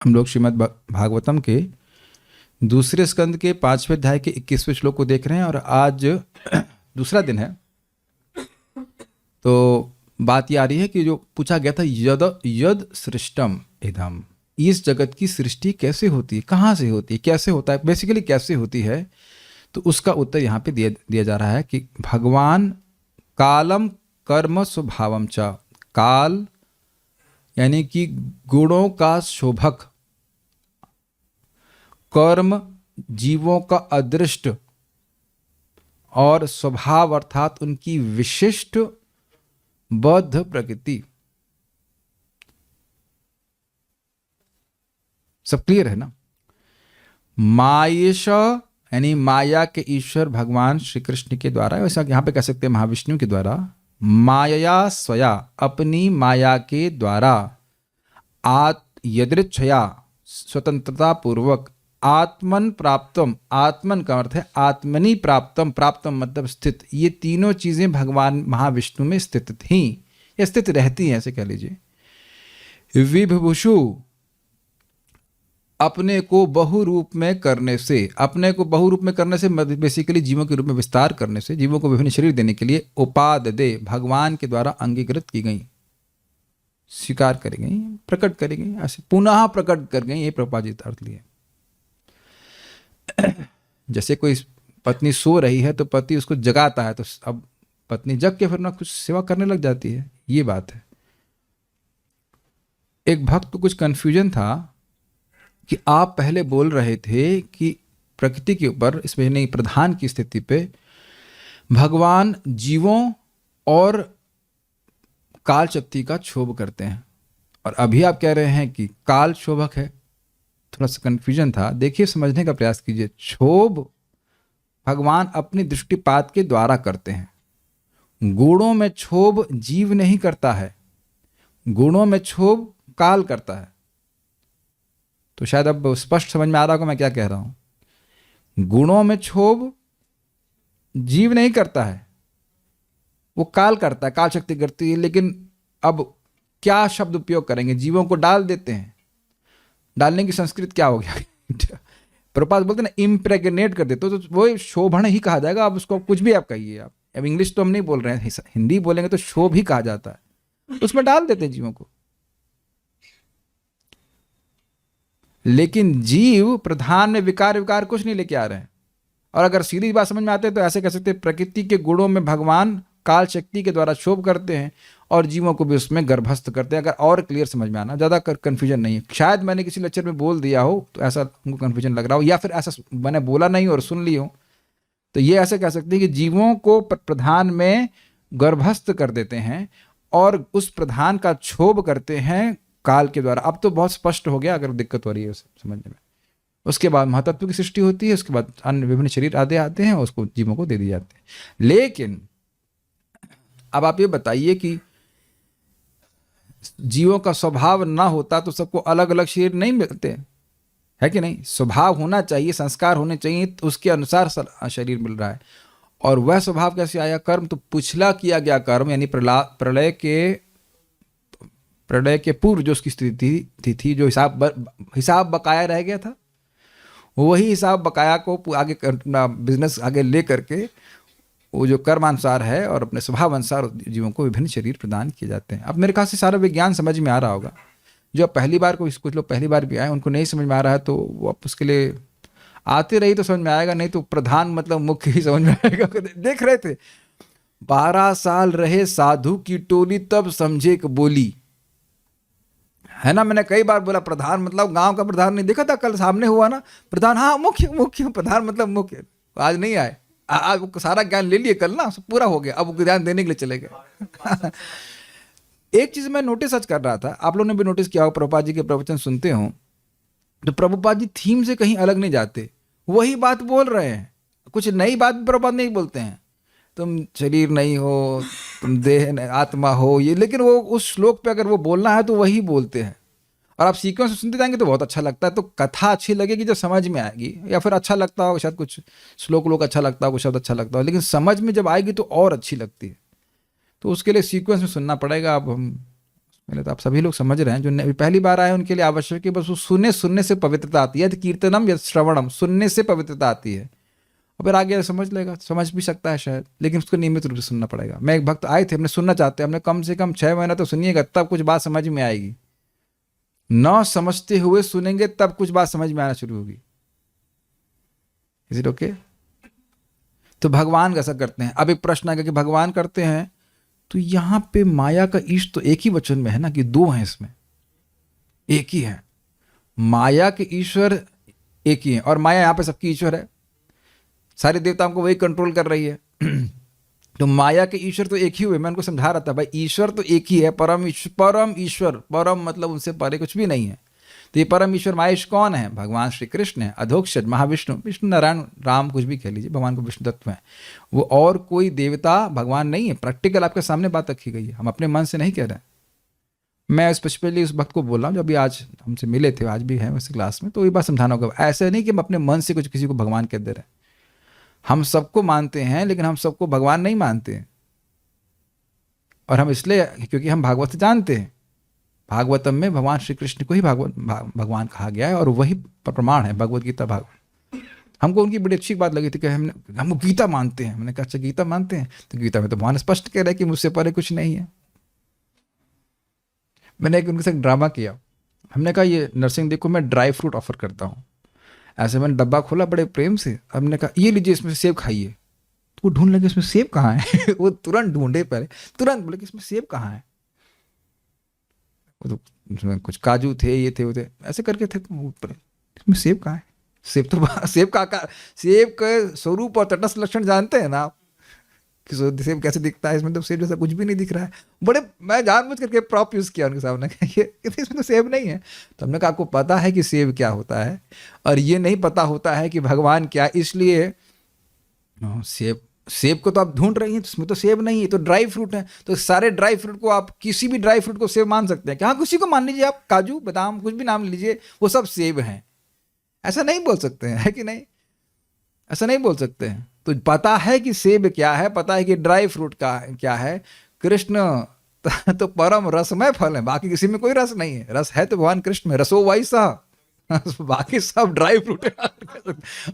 हम लोग श्रीमद् भागवतम के दूसरे स्कंद के 5वें अध्याय के 21वें श्लोक को देख रहे हैं और आज दूसरा दिन है। तो बात ये आ रही है कि जो पूछा गया था यद यद सृष्टम इदम, इस जगत की सृष्टि कैसे होती है, कहाँ से होती है, कैसे होता है, बेसिकली कैसे होती है। तो उसका उत्तर यहाँ पे दिया जा रहा है कि भगवान कालम कर्म स्वभावम च, काल यानी कि गुणों का शोभक, कर्म जीवों का अदृष्ट और स्वभाव अर्थात उनकी विशिष्ट बद्ध प्रकृति। सब क्लियर है ना। मायेश यानी माया के ईश्वर भगवान श्री कृष्ण के द्वारा, वैसा यहां पे कह सकते हैं महाविष्णु के द्वारा, माया स्वया अपनी माया के द्वारा, यदृच्छया स्वतंत्रता पूर्वक, आत्मन प्राप्तम, आत्मन का अर्थ है आत्मनि प्राप्तम, प्राप्तम मतलब स्थित, ये तीनों चीजें भगवान महाविष्णु में स्थित थी या स्थित रहती हैं, ऐसे कह लीजिए। विभुषु अपने को बहुरूप में करने से, अपने को बहुरूप में करने से बेसिकली जीवों के रूप में विस्तार करने से, जीवों को विभिन्न शरीर देने के लिए उपाददे भगवान के द्वारा अंगीकृत की गई, स्वीकार करी गई, प्रकट करी गई, ऐसे पुनः प्रकट कर गई। ये प्रपाजित अर्थ लिए। जैसे कोई पत्नी सो रही है तो पति उसको जगाता है, तो अब पत्नी जग के फिर ना कुछ सेवा करने लग जाती है, ये बात है। एक भक्त को कुछ कंफ्यूजन था कि आप पहले बोल रहे थे कि प्रकृति के ऊपर, इसमें नहीं प्रधान की स्थिति पे भगवान जीवों और काल शक्ति का क्षोभ करते हैं, और अभी आप कह रहे हैं कि काल क्षोभक है। थोड़ा सा कंफ्यूजन था। देखिए, समझने का प्रयास कीजिए। क्षोभ भगवान अपनी दृष्टिपात के द्वारा करते हैं। गुणों में क्षोभ जीव नहीं करता है, गुणों में क्षोभ काल करता है। तो शायद अब स्पष्ट समझ में आ रहा होगा मैं क्या कह रहा हूं। गुणों में क्षोभ जीव नहीं करता है, वो काल करता है, काल शक्ति करती है। लेकिन अब क्या शब्द उपयोग करेंगे, जीवों को डाल देते हैं। डालने की संस्कृत क्या हो गया प्रपात बोलते ना इम्प्रेगनेट कर देते, तो वो शोभन ही कहा जाएगा। अब उसको कुछ भी आप कहिए, आप अब इंग्लिश तो हम नहीं बोल रहे हैं, हिंदी बोलेंगे तो शोभ ही कहा जाता है। उसमें डाल देते हैं जीवों को। लेकिन जीव प्रधान में विकार विकार कुछ नहीं लेके आ रहे हैं। और अगर सीधी बात समझ में आते हैं तो ऐसे कह सकते हैं, प्रकृति के गुणों में भगवान काल शक्ति के द्वारा क्षोभ करते हैं और जीवों को भी उसमें गर्भस्थ करते हैं। अगर और क्लियर समझ में आना, ज़्यादा कन्फ्यूजन नहीं है। शायद मैंने किसी लेक्चर में बोल दिया हो तो ऐसा उनको कन्फ्यूजन लग रहा हो, या फिर ऐसा मैंने बोला नहीं और सुन ली हो। तो ये ऐसे कह सकते हैं कि जीवों को प्रधान में गर्भस्थ कर देते हैं और उस प्रधान का क्षोभ करते हैं काल के द्वारा। अब तो बहुत स्पष्ट हो गया, अगर दिक्कत हो रही है उसे समझने में। उसके बाद महातत्व की सृष्टि होती है, उसके बाद अन्य विभिन्न शरीर आदि आते हैं, उसको जीवों को दे दिए जाते हैं। लेकिन अब आप ये बताइए कि जीवों का स्वभाव ना होता तो सबको अलग अलग शरीर नहीं मिलते, है कि नहीं। स्वभाव होना चाहिए, संस्कार होने चाहिए, तो उसके अनुसार शरीर मिल रहा है। और वह स्वभाव कैसे आया, कर्म। तो पिछला किया गया कर्म, यानी प्रलय के पूर्व जो उसकी स्थिति थी, जो हिसाब बकाया रह गया था, वही हिसाब बकाया को आगे बिजनेस आगे ले करके वो जो कर्मानुसार है और अपने स्वभाव अनुसार जीवों को विभिन्न शरीर प्रदान किए जाते हैं। अब मेरे ख्याल से सारा विज्ञान समझ में आ रहा होगा। जो पहली बार कुछ लोग पहली बार भी आए, उनको नहीं समझ में आ रहा है, तो वो आप उसके लिए आते रही तो समझ में आएगा, नहीं तो प्रधान मतलब मुख्य ही समझ में आएगा। देख रहे थे 12 साल रहे साधु की टोली, तब समझे कि बोली, है ना। मैंने कई बार बोला प्रधान मतलब गांव का प्रधान नहीं देखा था, कल सामने हुआ ना प्रधान, हाँ मुख्य प्रधान मतलब मुख्य। आज नहीं आए, आज सारा ज्ञान ले लिए, कल ना पूरा हो गया, अब ज्ञान देने के लिए चले गए। एक चीज मैं नोटिस आज कर रहा था, आप लोगों ने भी नोटिस किया हो, प्रभुपाद जी के प्रवचन सुनते हो तो प्रभुपाद जी थीम से कहीं अलग नहीं जाते, वही बात बोल रहे हैं। कुछ नई बात प्रभुपाद नहीं बोलते हैं, तुम शरीर नहीं हो, तुम देह आत्मा हो, ये। लेकिन वो उस श्लोक पे अगर वो बोलना है तो वही बोलते हैं। और आप सीक्वेंस सुनते जाएंगे तो बहुत अच्छा लगता है। तो कथा अच्छी लगेगी जब समझ में आएगी, या फिर अच्छा लगता हो शायद कुछ श्लोक अच्छा लगता हो, कुछ शब्द अच्छा लगता हो, लेकिन समझ में जब आएगी तो और अच्छी लगती है। तो उसके लिए सीक्वेंस में सुनना पड़ेगा। अब हम मैंने तो आप सभी लोग समझ रहे हैं, जो पहली बार आए उनके लिए आवश्यक है बस वो सुनने से पवित्रता आती है। यदि कीर्तनम यदि श्रवणम, सुनने से पवित्रता आती है। और फिर आगे समझ लेगा, समझ भी सकता है शायद, लेकिन उसको नियमित रूप से सुनना पड़ेगा। मैं एक भक्त आए थे, हमने सुनना चाहते हैं, हमने कम से कम 6 महीना तो सुनिएगा तब कुछ बात समझ में आएगी। न समझते हुए सुनेंगे तब कुछ बात समझ में आना शुरू होगी। Is it okay? तो भगवान कैसा करते हैं? अब एक प्रश्न आएगा कि भगवान करते हैं तो यहां पे माया का ईश तो एक ही वचन में है ना, कि दो हैं इसमें? एक ही है। माया के ईश्वर एक ही है, और माया यहां पे सबकी ईश्वर है, सारे देवताओं को वही कंट्रोल कर रही है। तो माया के ईश्वर तो एक ही हुए। मैं उनको समझा रहा था भाई ईश्वर तो एक ही है, परम ईश्वर, परम मतलब उनसे परे कुछ भी नहीं है। तो ये परम ईश्वर माहेश कौन है? भगवान श्री कृष्ण है, अधोक्षज महाविष्णु, विष्णु नारायण राम कुछ भी कह लीजिए, भगवान को विष्णु तत्व है वो, और कोई देवता भगवान नहीं है। प्रैक्टिकल आपके सामने बात रखी गई है, हम अपने मन से नहीं कह रहे हैं। मैं स्पेशली उस भक्त को बोल रहा हूँ जो अभी आज हमसे मिले थे, आज भी हैं उस क्लास में, तो ये बात समझाना होगा। ऐसा नहीं कि हम अपने मन से कुछ किसी को भगवान कह दे रहे हैं। हम सबको मानते हैं लेकिन हम सबको भगवान नहीं मानते हैं, और हम इसलिए क्योंकि हम भागवत जानते हैं। भागवतम में भगवान श्री कृष्ण को ही भगवान कहा गया है, और वही प्रमाण है भगवत गीता भागवत। हमको उनकी बड़ी अच्छी बात लगी थी कि हम गीता मानते हैं। मैंने कहा अच्छा गीता मानते हैं, तो गीता में तो भगवान स्पष्ट कह रहे हैं कि मुझसे परे कुछ नहीं है। मैंने एक उनके साथ ड्रामा किया। हमने कहा ये नरसिंह देखो मैं ड्राई फ्रूट ऑफर करता हूँ। ऐसे मैंने डब्बा खोला बड़े प्रेम से, हमने कहा ये लीजिए इसमें से सेब खाइए। तो वो ढूंढ लगे इसमें सेब कहाँ है। वो तुरंत ढूंढे, पहले तुरंत बोले कि इसमें सेब कहाँ है। वो तो उसमें कुछ काजू थे, ये थे वो थे, ऐसे करके थे, ऊपर इसमें सेब कहाँ है। सेब तो सेब का आकार, सेब के स्वरूप और तटस्थ लक्षण जानते हैं ना आप, कि सेब कैसे दिखता है। इसमें तो सेब जैसा कुछ भी नहीं दिख रहा है। बड़े मैं जानबूझ करके प्रॉप यूज किया उनके सामने, ये इसमें तो सेब नहीं है। तो हमने कहा आपको पता है कि सेब क्या होता है, और ये नहीं पता होता है कि भगवान क्या, इसलिए सेब को तो आप ढूंढ रही हैं, तो इसमें तो सेब नहीं है, तो ड्राई फ्रूट है। तो सारे ड्राई फ्रूट को आप, किसी भी ड्राई फ्रूट को सेब मान सकते हैं कि हाँ किसी को मान लीजिए आप, काजू बादाम कुछ भी नाम लीजिए, वो सब सेब हैं। ऐसा नहीं बोल सकते हैं, है कि नहीं? ऐसा नहीं बोल सकते हैं। तो पता है कि सेब क्या है, पता है कि ड्राई फ्रूट का क्या है। कृष्ण तो परम रसमय फल है, बाकी किसी में कोई रस नहीं है। रस है तो भगवान कृष्ण में, रसो वाई सा बाकी सब ड्राई फ्रूट है।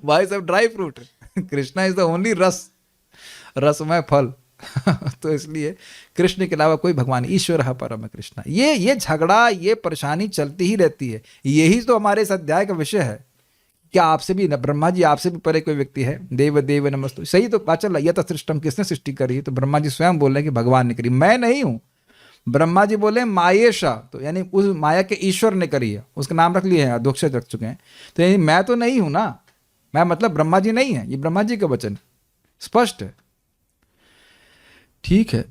भाई सब ड्राई फ्रूट है, कृष्णा इज द ओनली रसमय फल। तो इसलिए कृष्ण के अलावा कोई भगवान, ईश्वर है परम कृष्ण। ये झगड़ा, ये परेशानी चलती ही रहती है। यही तो हमारे इस अध्याय का विषय है। क्या आपसे भी न, ब्रह्मा जी आपसे भी परे कोई व्यक्ति है? देव देव नमस्तु, सही तो बात चल रहा है। यत सृष्टम, किसने सृष्टि करी? तो ब्रह्मा जी स्वयं बोल रहे हैं कि भगवान ने करी, मैं नहीं हूं। ब्रह्मा जी बोले मायेशा, तो यानी उस माया के ईश्वर ने करी है, उसका नाम रख लिए हैं, अधोक्षज रख चुके हैं। तो यानी मैं तो नहीं हूं ना, मैं मतलब ब्रह्मा जी नहीं है। ये ब्रह्मा जी का वचन स्पष्ट है, ठीक है।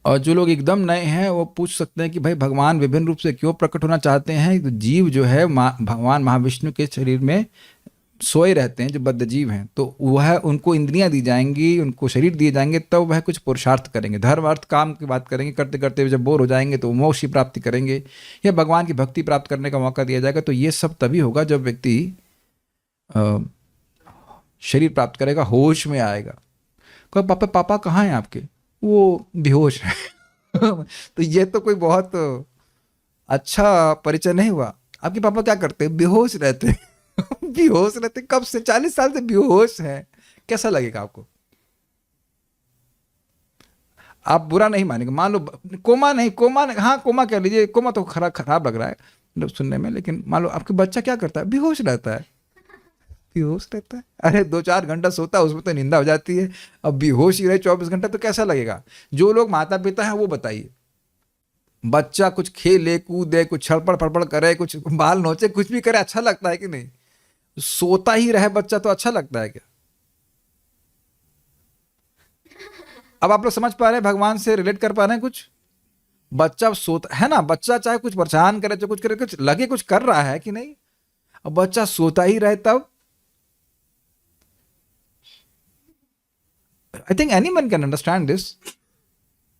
और जो लोग एकदम नए हैं वो पूछ सकते हैं कि भाई भगवान विभिन्न रूप से क्यों प्रकट होना चाहते हैं? तो जीव जो है भगवान महाविष्णु के शरीर में सोए रहते हैं, जो बद्ध जीव हैं, तो वह उनको इंद्रियां दी जाएंगी, उनको शरीर दिए जाएंगे, तब तो वह कुछ पुरुषार्थ करेंगे, धर्म अर्थ काम की बात करेंगे। करते करते जब बोर हो जाएंगे तो मोक्ष की प्राप्ति करेंगे, या भगवान की भक्ति प्राप्त करने का मौका दिया जाएगा। तो ये सब तभी होगा जब व्यक्ति शरीर प्राप्त करेगा, होश में आएगा। कहो पापा कहाँ हैं आपके? वो बेहोश है। तो ये तो कोई बहुत अच्छा परिचय नहीं हुआ। आपके पापा क्या करते हैं? बेहोश रहते हैं। बेहोश रहते कब से? 40 साल से बेहोश हैं। कैसा लगेगा आपको? आप बुरा नहीं मानेंगे। मान लो कोमा नहीं, हाँ कोमा कह लीजिए, कोमा तो खराब लग रहा है सुनने में, लेकिन मान लो आपके बच्चा क्या करता है? बेहोश रहता है। बेहोश रहता है, अरे 2-4 घंटा सोता है, उसमें तो निंदा हो जाती है। अब बेहोश ही रहे 24 घंटा, तो कैसा लगेगा? जो लोग माता पिता है वो बताइए। बच्चा कुछ खेले कूदे, कुछ छड़पड़ फड़पड़ करे, कुछ बाल नोचे, कुछ भी करे, अच्छा लगता है कि नहीं? सोता ही रहे बच्चा तो अच्छा लगता है क्या? अब आप लोग समझ पा रहे हैं, भगवान से रिलेट कर पा रहे हैं कुछ? बच्चा सोता है ना, बच्चा चाहे कुछ परेशान करे, चाहे कुछ करे, कुछ लगे कुछ कर रहा है कि नहीं। अब बच्चा सोता ही रहे तब, I think anyone can understand this.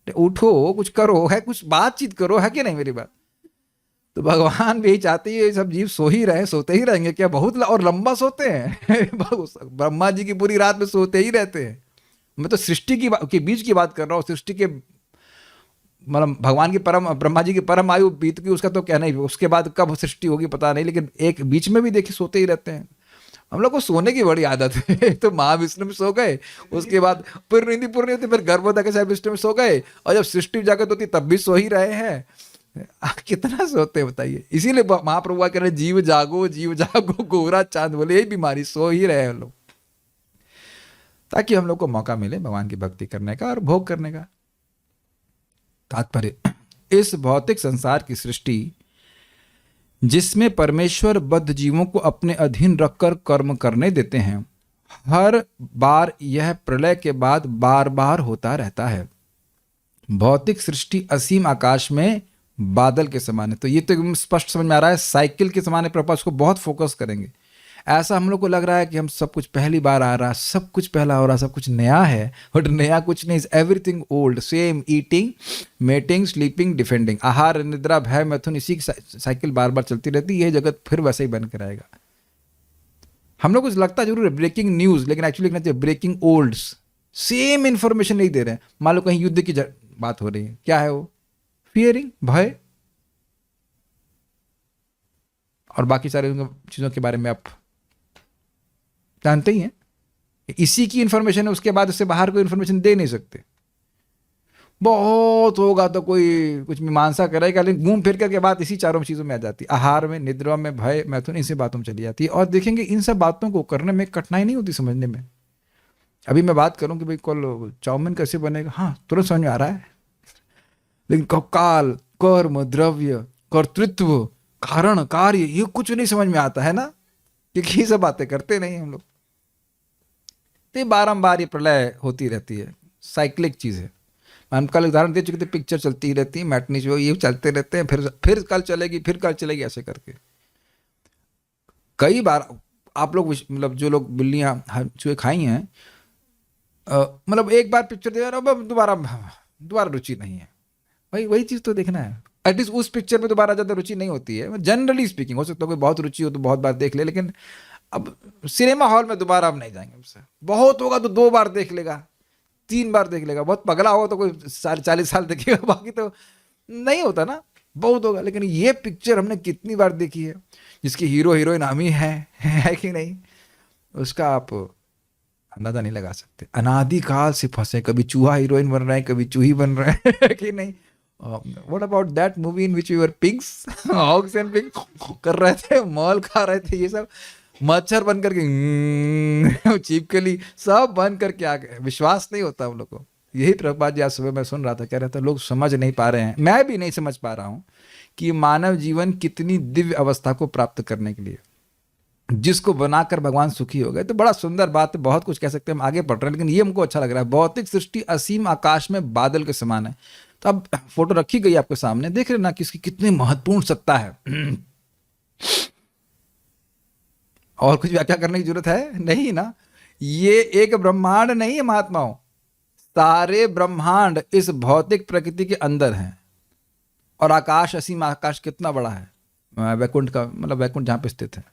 उठो, कुछ करो, है कुछ बातचीत करो, है कि नहीं मेरी बात? तो भगवान भी चाहते हैं सब जीव सो ही रहे, सोते ही रहेंगे क्या? बहुत और लंबा सोते हैं। ब्रह्मा जी की पूरी रात में सोते ही रहते हैं। मैं तो सृष्टि के बीच की बात कर रहा हूँ, सृष्टि के मतलब भगवान की परम, ब्रह्मा जी की परम आयु बीत गई उसका तो कहना ही, उसके बाद कब सृष्टि होगी पता नहीं, लेकिन एक बीच में भी देखिए सोते ही रहते हैं। हम लोग को सोने की बड़ी आदत है। तो महाविष्णु में सो गए, उसके बाद फिर नींद पूरी नहीं होती, फिर गर्भोदय के साथ विष्णु में सो गए, और जब सृष्टि जागृत होती तब भी सो ही रहे हैं। कितना सोते हैं बताइए। इसीलिए महाप्रभु कह रहे जीव जागो गोरा चांद, बोले यही बीमारी, सो ही रहे हैं हम लोग, ताकि हम लोग को मौका मिले भगवान की भक्ति करने का और भोग करने का। तात्पर्य, इस भौतिक संसार की सृष्टि जिसमें परमेश्वर बद्ध जीवों को अपने अधीन रखकर कर्म करने देते हैं, हर बार यह प्रलय के बाद बार बार होता रहता है। भौतिक सृष्टि असीम आकाश में बादल के समान है। तो ये तो एकदम स्पष्ट समझ में आ रहा है, साइकिल के समान है। प्रभुपाद को बहुत फोकस करेंगे। ऐसा हम लोग को लग रहा है कि हम सब कुछ पहली बार आ रहा है, सब कुछ पहला हो रहा, सब कुछ नया है, बट नया कुछ नहीं। Everything old, same, eating, mating, sleeping, defending, आहार, निद्रा, भय, मैथुन, इसी की साइकिल बार बार चलती रहती है। यह जगत फिर वैसे ही बन कर आएगा। हम लोग को लगता जरूर है ब्रेकिंग न्यूज, लेकिन एक्चुअली लिखना चाहिए ब्रेकिंग ओल्ड्स। सेम इंफॉर्मेशन नहीं दे रहे हैं। मान लो कहीं युद्ध की बात हो रही है, क्या है वो? फियरिंग, भय, और बाकी सारे चीजों के बारे में आप जानते ही हैं। इसी की इंफॉर्मेशन है, उसके बाद उससे बाहर कोई इंफॉर्मेशन दे नहीं सकते। बहुत होगा तो कोई कुछ मीमांसा करेगा, लेकिन घूम फिर करके बात इसी चारों चीज़ों में आ जाती है। आहार में, निद्रा में, भय, मैथुन, इनसे बातों में चली जाती है। और देखेंगे इन सब बातों को करने में कठिनाई नहीं होती समझने में। अभी मैं बात करूं कि भाई कल चाउमीन कैसे बनेगा, हाँ तुरंत समझ में आ रहा है, लेकिन काल, कर्म, द्रव्य, कर्तृत्व, कारण, कार्य, ये कुछ नहीं समझ में आता है ना, क्योंकि ये सब बातें करते नहीं हम लोग। तो बारंबार ये प्रलय होती रहती है, साइक्लिक चीज़ है। हम कल उदाहरण दे चुके थे, पिक्चर चलती रहती है, मैटनी जो ये चलते रहते हैं, फिर कल चलेगी, फिर कल चलेगी, ऐसे करके कई बार आप लोग, मतलब जो लोग बिल्लियाँ चूहे खाई हैं, मतलब एक बार पिक्चर देखा, अब दोबारा रुचि नहीं है। वही चीज़ तो देखना है। एटलीस्ट उस पिक्चर में दोबारा ज़्यादा रुचि नहीं होती है, जनरली स्पीकिंग। हो सकता है कोई बहुत रुचि हो तो बहुत बार देख ले, लेकिन अब सिनेमा हॉल में दोबारा हम नहीं जाएंगे। उससे बहुत होगा तो 2 बार देख लेगा, 3 बार देख लेगा। बहुत पगला होगा तो कोई 40 साल देखेगा, बाकी तो नहीं होता ना, बहुत होगा। लेकिन ये पिक्चर हमने कितनी बार देखी है, जिसकी हीरो हीरोइन हम ही है कि नहीं, उसका आप अंदाजा नहीं लगा सकते। अनादिकाल से फंसे, कभी चूहा हीरोइन बन रहा है, कभी चूही बन रहा है कि नहीं। What about that movie in which we were pigs, hogs and pigs कर रहे थे, मॉल खा रहे थे, ये सब मच्छर बन करके चिपकली सब बन करके आ गए। विश्वास नहीं होता हम लोग को। यही प्रभुपाद जी आज सुबह मैं सुन रहा था, कह रहा था लोग समझ नहीं पा रहे हैं, मैं भी नहीं समझ पा रहा हूं कि मानव जीवन कितनी दिव्य अवस्था को प्राप्त करने के लिए, जिसको बनाकर भगवान सुखी हो गए। तो बड़ा सुंदर बात है, बहुत कुछ कह सकते हैं, हम आगे बढ़ रहे हैं, लेकिन ये हमको अच्छा लग रहा है। भौतिक सृष्टि असीम आकाश में बादल के समान है। तो अब फोटो रखी गई आपके सामने, देख रहे ना कि इसकी कितनी महत्वपूर्ण सत्ता है। और कुछ व्याख्या करने की जरूरत है नहीं ना। ये एक ब्रह्मांड नहीं है महात्माओं, सारे ब्रह्मांड इस भौतिक प्रकृति के अंदर हैं। और आकाश, असीम आकाश कितना बड़ा है, वैकुंठ का, मतलब वैकुंठ जहां पे स्थित है।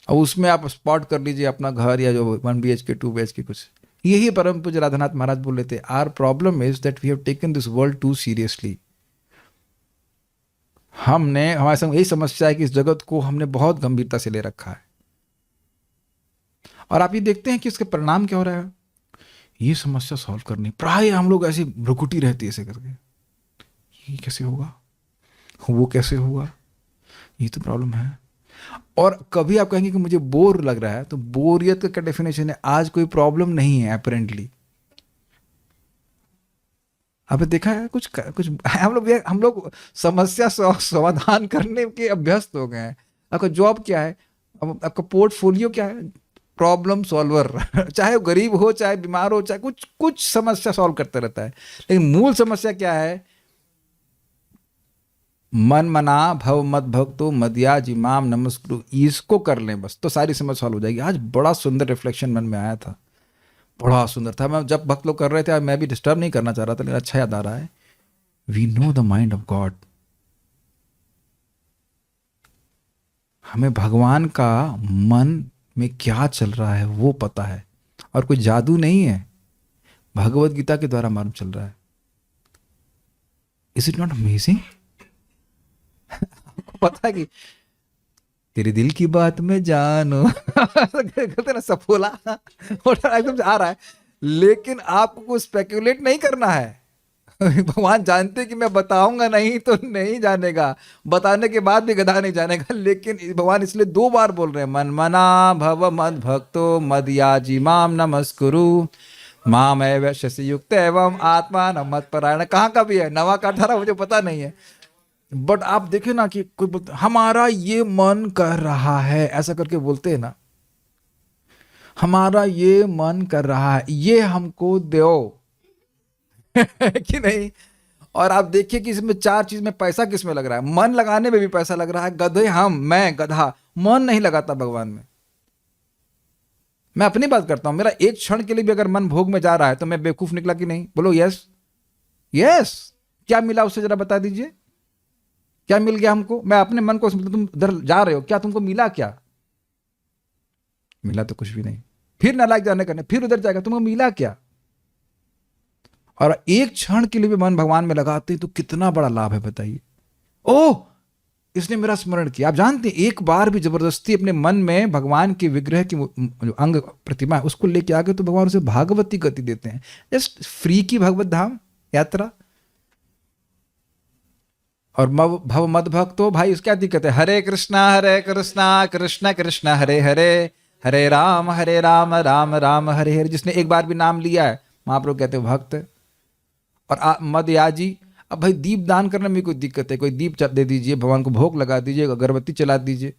और उसमें आप स्पॉट कर लीजिए अपना घर, या जो 1 BHK 2 BHK कुछ। यही परम पूज्य राधानाथ महाराज बोल रहे थे, our problem is that we have taken this world too seriously. हमारे संग यही समस्या है कि इस जगत को हमने बहुत गंभीरता से ले रखा है। और आप ये देखते हैं कि इसके परिणाम क्या हो रहा है। ये समस्या सॉल्व करनी, प्राय हम लोग ऐसी भ्रुकुटी रहती है ऐसे करके, ये कैसे होगा, वो कैसे होगा, ये तो प्रॉब्लम है। और कभी आप कहेंगे कि मुझे बोर लग रहा है, तो बोरियत का क्या डेफिनेशन है? आज कोई प्रॉब्लम नहीं है अपेरेंटली। आपने देखा है कुछ हम लोग समस्या समाधान करने के अभ्यस्त हो गए हैं। आपका जॉब क्या है, आपका पोर्टफोलियो क्या है? Problem solver. चाहे वो गरीब हो, चाहे बीमार हो, चाहे कुछ समस्या सॉल्व करते रहता है। लेकिन मूल समस्या क्या है? मन मना भव मत भक्तो मदिया जिमाम नमस्कुरु, इसको कर लें बस तो सारी समस्या सॉल्व हो जाएगी। आज बड़ा सुंदर रिफ्लेक्शन मन में आया था, बड़ा सुंदर था। मैं जब भक्त लोग कर रहे थे, मैं भी डिस्टर्ब नहीं करना चाह रहा था, लेकिन अच्छा याद आ रहा है। We know the mind of God. हमें भगवान का मन में क्या चल रहा है वो पता है, और कोई जादू नहीं है, भगवत गीता के द्वारा मालूम चल रहा है। Is it not amazing? आपको पता है कि तेरे दिल की बात में जानो कहते ना सफोला और एकदम आ रहा है, लेकिन आपको स्पेक्युलेट नहीं करना है। भगवान जानते कि मैं बताऊंगा नहीं तो नहीं जानेगा, बताने के बाद भी गधा नहीं जानेगा, लेकिन भगवान इसलिए 2 बार बोल रहे हैं, मन मना भव मद भक्तो मद याजी माम नमस्कुरु माम एव शशि युक्त एवं आत्मा न मत परायण। कहाँ का भी है, 9 का 18 मुझे पता नहीं है, बट आप देखिए ना कि कोई बोलता हमारा ये मन कर रहा है, ऐसा करके बोलते हैं ना, हमारा ये मन कर रहा है, ये हमको दो कि नहीं। और आप देखिए कि इसमें 4 चीज में पैसा किस में लग रहा है, मन लगाने में भी पैसा लग रहा है, गधे हम, मैं गधा, मन नहीं लगाता भगवान में। मैं अपनी बात करता हूं, मेरा एक क्षण के लिए भी अगर मन भोग में जा रहा है तो मैं बेवकूफ निकला कि नहीं? बोलो यस यस। क्या मिला उससे जरा बता दीजिए, क्या मिल गया हमको? मैं अपने मन को, तुम उधर जा रहे हो, क्या तुमको मिला? क्या मिला? तो कुछ भी नहीं। फिर नालायक जाने करने, फिर उधर जाएगा, तुमको मिला क्या? और एक क्षण के लिए भी मन भगवान में लगाते हैं तो कितना बड़ा लाभ है, बताइए। ओह, इसने मेरा स्मरण किया। आप जानते हैं, एक बार भी जबरदस्ती अपने मन में भगवान के विग्रह की जो अंग प्रतिमा है उसको लेके आ गए तो भगवान उसे भागवती गति देते हैं, जस्ट फ्री की भगवत धाम यात्रा। और भव मद भक्तो, भाई उसकी क्या दिक्कत है? हरे कृष्णा कृष्ण कृष्ण हरे हरे, हरे राम राम राम हरे हरे। जिसने एक बार भी नाम लिया है, महाप्रभु कहते हैं भक्त। और मद याजी, अब भाई दीप दान करने में कोई दिक्कत है? कोई दीप दे दीजिए, भगवान को भोग लगा दीजिए, अगरबत्ती चला दीजिए,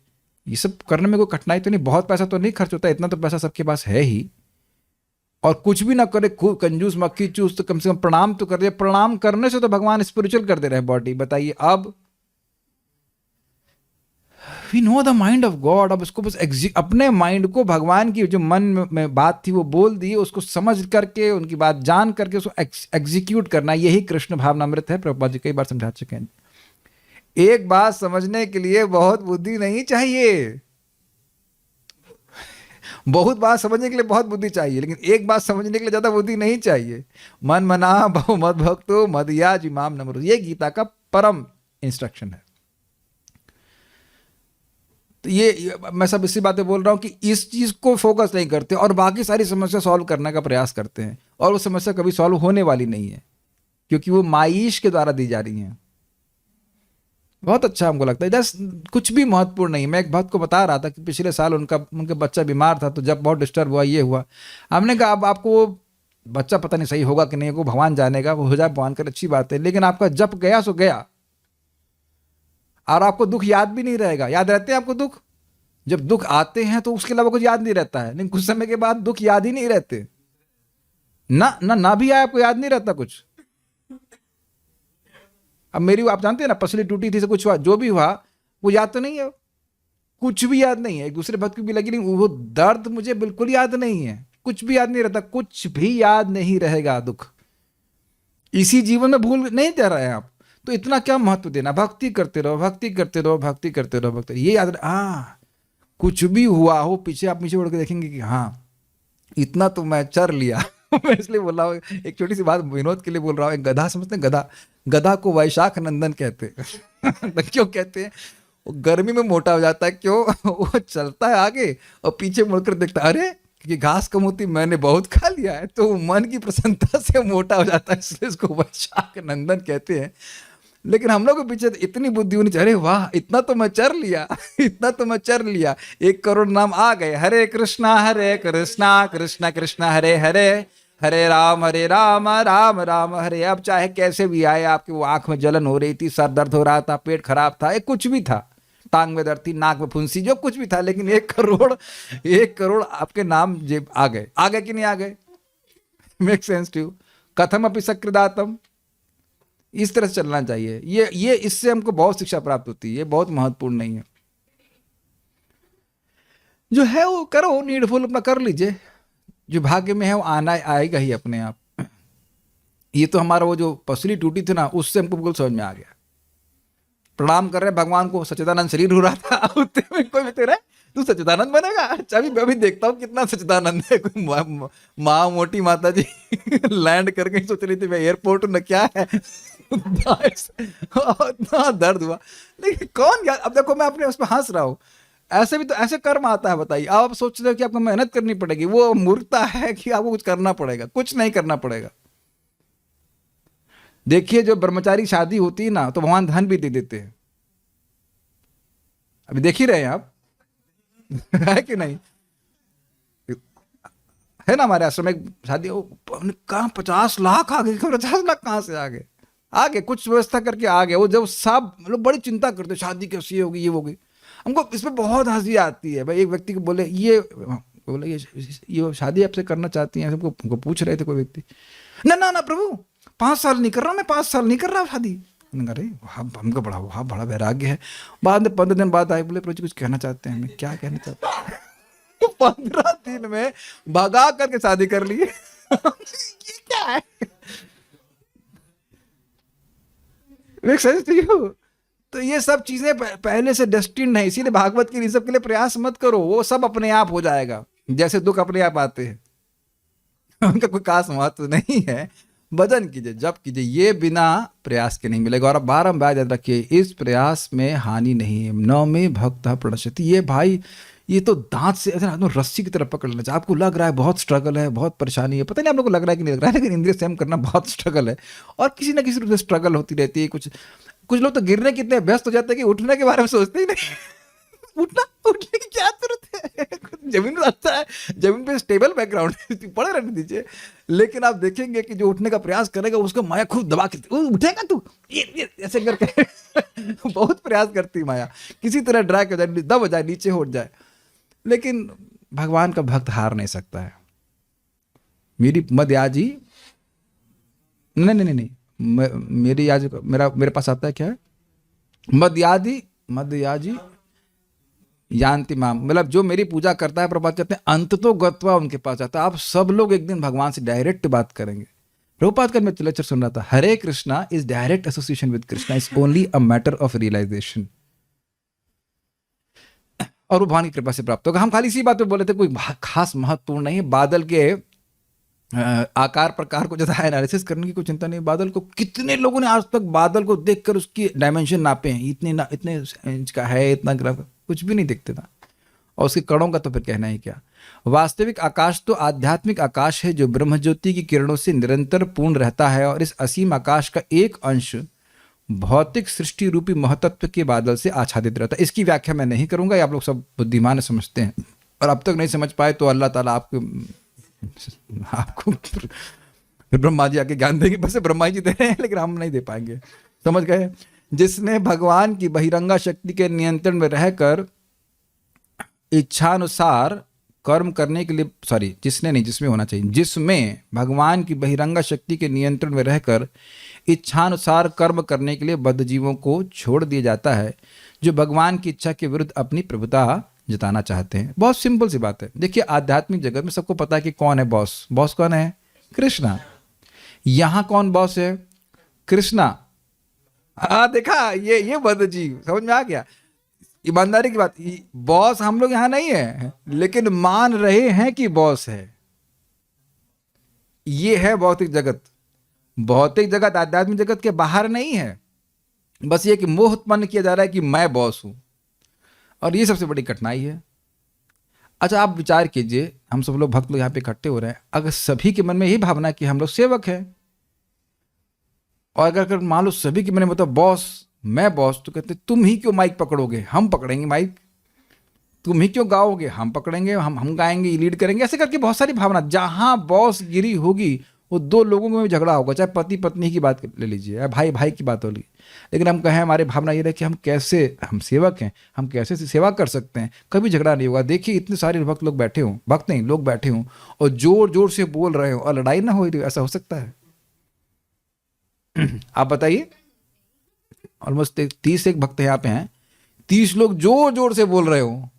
ये सब करने में कोई कठिनाई तो नहीं, बहुत पैसा तो नहीं खर्च होता, इतना तो पैसा सबके पास है ही। और कुछ भी ना करे, खूब कंजूस मक्खी चूस, तो कम से कम प्रणाम तो कर दे। प्रणाम करने से तो भगवान स्पिरिचुअल कर दे रहे हैं बॉडी, बताइए। अब we know the mind of God, अब उसको बस अपने माइंड को भगवान की जो मन में बात थी वो बोल दी, उसको समझ करके, उनकी बात जान करके उसको एग्जीक्यूट करना, यही कृष्ण भावनामृत है। प्रभुपाद जी कई बार समझा चुके हैं। एक बात समझने के लिए बहुत बुद्धि नहीं चाहिए, बहुत बात समझने के लिए बहुत बुद्धि चाहिए, लेकिन एक बात समझने के लिए ज्यादा बुद्धि नहीं चाहिए। मन मना भव मद भक्तो मद याजी माम नमस्कुरु, ये गीता का परम इंस्ट्रक्शन है। तो ये मैं सब इसी बातें बोल रहा हूं कि इस चीज को फोकस नहीं करते और बाकी सारी समस्या सॉल्व करने का प्रयास करते हैं, और वो समस्या कभी सॉल्व होने वाली नहीं है, क्योंकि वो माईश के द्वारा दी जा रही हैं। बहुत अच्छा हमको लगता है, जस्ट कुछ भी महत्वपूर्ण नहीं। मैं एक बात को बता रहा था कि पिछले साल उनके बच्चा बीमार था, तो जब बहुत डिस्टर्ब हुआ, ये हुआ, हमने कहा अब आपको वो बच्चा पता नहीं सही होगा कि नहीं, वो भगवान जानेगा, वो हो जाए भगवान कर, अच्छी बात है, लेकिन आपका जब गया सो गया, और आपको दुख याद भी नहीं रहेगा। याद रहते हैं आपको दुख? जब दुख आते हैं तो उसके अलावा कुछ याद नहीं रहता है, लेकिन कुछ समय के बाद दुख याद ही नहीं रहते, ना भी आए आपको याद नहीं रहता कुछ। अब मेरी, आप जानते हैं ना, पसली टूटी थी से कुछ हुआ, जो भी हुआ वो याद तो नहीं है, कुछ भी याद नहीं है। एक दूसरे भक्त की भी लगी, नहीं वो दर्द मुझे बिल्कुल याद नहीं है, कुछ भी याद नहीं रहता, कुछ भी याद नहीं रहेगा दुख। इसी जीवन में भूल नहीं दे रहे हैं आप, तो इतना क्या महत्व देना, भक्ति करते रहो, भक्ति करते रहो, भक्ति करते रहो, भक्ति, ये याद। कुछ भी हुआ हो पीछे, आप पीछे उड़ के देखेंगे कि हाँ इतना तो मैं चर लिया। मैं इसलिए बोल रहा हूँ, एक छोटी सी बात विनोद के लिए बोल रहा हूँ। एक गधा समझते हैं, गधा, गधा को वैशाख नंदन कहते हैं। क्यों कहते हैं? वो गर्मी में मोटा हो जाता है, क्यों? वो चलता है आगे और पीछे मुड़कर देखता है, अरे कि घास कम होती, मैंने बहुत खा लिया है, तो मन की प्रसन्नता से मोटा हो जाता है, इसलिए इसको वैशाख नंदन कहते हैं। लेकिन हम लोग के पीछे इतनी बुद्धि होनी चाहिए, अरे वाह इतना तो मैं चर लिया, इतना तो मैं चर लिया, 1 करोड़ नाम आ गए, हरे कृष्णा कृष्ण कृष्ण हरे हरे, हरे राम राम राम हरे। अब चाहे कैसे भी आए, आपकी वो आंख में जलन हो रही थी, सर दर्द हो रहा था, पेट खराब था, कुछ भी था, टांग में दर्द थी, नाक में फुंसी, जो कुछ भी था, लेकिन 1 करोड़ आपके नाम जेब आ गए कि नहीं आ गए? Make sense to? कथम अपि सकृदातम, इस तरह से चलना चाहिए। ये इससे हमको बहुत शिक्षा प्राप्त होती है, ये बहुत महत्वपूर्ण नहीं है। जो है वो करो, नीडफुल अपना कर लीजिए, जो भाग्य में है वो आना आएगा ही अपने आप। ये तो हमारा वो जो पसली टूटी थी ना, उससे हमको बिल्कुल समझ में आ गया। प्रणाम कर रहे भगवान को, सच्चिदानंद शरीर हो रहा था, उतने में कोई बता रहा है तू सच्चिदानंद बनेगा। अच्छा अभी देखता हूँ कितना सच्चिदानंद है। कोई माँ मोटी माता जी लैंड करके सोच रही थी मैं एयरपोर्ट न क्या है। इतना दर्द हुआ। लेकिन कौन यार, अब देखो मैं अपने उस पर हंस रहा हूँ, ऐसे भी तो ऐसे कर्म आता है बताइए। आप सोच रहे हो कि आपको मेहनत करनी पड़ेगी, वो मूर्खता है कि आपको कुछ करना पड़ेगा, कुछ नहीं करना पड़ेगा। देखिए जो ब्रह्मचारी शादी होती है ना, तो भगवान धन भी दे देते हैं, अभी देख ही रहे हैं आप। है कि नहीं? है ना, हमारे आश्रम में एक शादी कहाँ 50 लाख आ गए, 50 लाख कहाँ से आ गए? आ गए, कुछ व्यवस्था करके आ गए। वो जब सब लोग बड़ी चिंता करते शादी कैसी होगी, ये होगी। हमको इस पर बहुत हंसी आती है भाई। एक व्यक्ति को बोले ये शादी आपसे करना चाहती हैं, हमको हमको पूछ रहे थे कोई व्यक्ति। ना ना ना प्रभु, 5 साल नहीं कर रहा मैं, 5 साल नहीं कर रहा शादी। अरे हमको बड़ा वैराग्य है। बाद में 15 दिन बाद आए, बोले प्रभु जी कुछ कहना चाहते हैं। मैं क्या कहना चाहता हूँ? 15 दिन में भगा करके शादी कर ली। ये क्या है? Make sense to you? तो ये सब चीजें पहले से डेस्टिन्ड है, इसीलिए भागवत के इन सब के लिए प्रयास मत करो, वो सब अपने आप हो जाएगा, जैसे दुख अपने आप आते हैं। उनका कोई खास महत्व नहीं है। भजन कीजिए, जप कीजिए, ये बिना प्रयास के नहीं मिलेगा। और अब बारम्बार याद रखिए, इस प्रयास में हानि नहीं है। न में भक्त प्रणश्यति, ये भाई ये तो दांत से रस्सी की तरफ पकड़ लेना चाहिए। आपको लग रहा है बहुत स्ट्रगल है, बहुत परेशानी है, पता नहीं आप लोग को लग रहा है कि नहीं लग रहा है, लेकिन इंद्रिय संयम करना बहुत स्ट्रगल है। और किसी ना किसी रूप से स्ट्रगल होती रहती है। कुछ कुछ लोग तो गिरने के इतने व्यस्त हो जाते हैं कि उठने के बारे में सोचते ही नहीं। उठने की क्या जरूरत है? जमीन पर अच्छा है, जमीन पे स्टेबल बैकग्राउंड है, पड़े रहने दीजिए। लेकिन आप देखेंगे कि जो उठने का प्रयास करेगा उसको माया खूब दबा के, उठेगा तू ये ऐसे करके। बहुत प्रयास करती माया, किसी तरह ड्रैग हो जाए, दब हो जाए, नीचे हो जाए। लेकिन भगवान का भक्त हार नहीं सकता है। मेरी मदयाजी, नहीं नहीं नहीं, मेरी आज मेरे पास आता है क्या है, मदयाजी यान्ति माम, मतलब जो मेरी पूजा करता है प्रभुपाद कहते हैं अंत तो गत्वा उनके पास जाता है। आप सब लोग एक दिन भगवान से डायरेक्ट बात करेंगे। प्रभुपाद का मैं लेक्चर सुन रहा था, Hare Krishna is direct association with Krishna, is only a matter of realisation. और वो भगवान की कृपा से प्राप्त होगा। हम खाली इसी बात पे बोले थे, कोई खास महत्वपूर्ण नहीं है। बादल के आकार प्रकार को ज्यादा एनालिसिस करने की कोई चिंता नहीं। बादल को कितने लोगों ने आज तक बादल को देखकर उसकी डायमेंशन नापे हैं, इतने इंच का है, इतना ग्राफ, कुछ भी नहीं दिखते था। और उसके कणों का तो फिर कहना ही क्या। वास्तविक आकाश तो आध्यात्मिक आकाश है, जो ब्रह्म ज्योति की किरणों से निरंतर पूर्ण रहता है। और इस असीम आकाश का एक अंश भौतिक सृष्टि रूपी महतत्व के बादल से आच्छादित रहता है। इसकी व्याख्या मैं नहीं करूंगा, ये आप लोग सब बुद्धिमान समझते हैं, और अब तक नहीं समझ पाए तो अल्लाह ताला आपको ब्रह्मा जी आके ज्ञान देंगे। बस ब्रह्मा जी दे रहे हैं, लेकिन हम नहीं दे पाएंगे। समझ गए? जिसने भगवान की बहिरंगा शक्ति के नियंत्रण में रहकर इच्छानुसार कर्म करने के लिए, सॉरी जिसने नहीं, जिसमें होना चाहिए, जिसमें भगवान की बहिरंगा शक्ति के नियंत्रण में रहकर इच्छानुसार कर्म करने के लिए बद्ध जीवों को छोड़ दिया जाता है, जो भगवान की इच्छा के विरुद्ध अपनी प्रभुता जताना चाहते हैं। बहुत सिंपल सी बात है। देखिए आध्यात्मिक जगत में सबको पता है कि कौन है बॉस। बॉस कौन है? कृष्णा। यहां कौन बॉस है? कृष्णा। देखा, ये बद्ध जीव, समझ में आ गया? ईमानदारी की बात, बॉस हम लोग यहां नहीं है, लेकिन मान रहे हैं कि बॉस है। ये है भौतिक जगत। भौतिक जगत आध्यात्मिक जगत के बाहर नहीं है। बस ये कि मोह उत्पन्न किया जा रहा है कि मैं बॉस हूं, और ये सबसे बड़ी कठिनाई है। अच्छा आप विचार कीजिए, हम सब लोग भक्त लोग यहाँ पे इकट्ठे हो रहे हैं, अगर सभी के मन में यही भावना कि हम लोग सेवक हैं, और अगर मान लो सभी के मन में मतलब बॉस, मैं बॉस, तो कहते तुम ही क्यों माइक पकड़ोगे, हम पकड़ेंगे माइक। तुम ही क्यों गाओगे, हम पकड़ेंगे, हम गाएंगे, लीड करेंगे। ऐसे करके बहुत सारी भावना, जहां बॉस गिरी होगी वो दो लोगों में झगड़ा होगा, चाहे पति पत्नी की बात ले लीजिए, या भाई भाई की बात होगी। लेकिन हम कहें, हमारी भावना ये रहे कि हम कैसे, हम सेवक हैं, हम कैसे सेवा कर सकते हैं, कभी झगड़ा नहीं होगा। देखिए इतने सारे भक्त लोग बैठे हों, भक्त नहीं लोग बैठे हों, और जोर जोर से बोल रहे हो और लड़ाई ना हो, ऐसा हो सकता है? आप बताइए। ऑलमोस्ट 30 एक भक्त यहाँ पे हैं, 30 लोग जोर जोर से बोल रहे हो,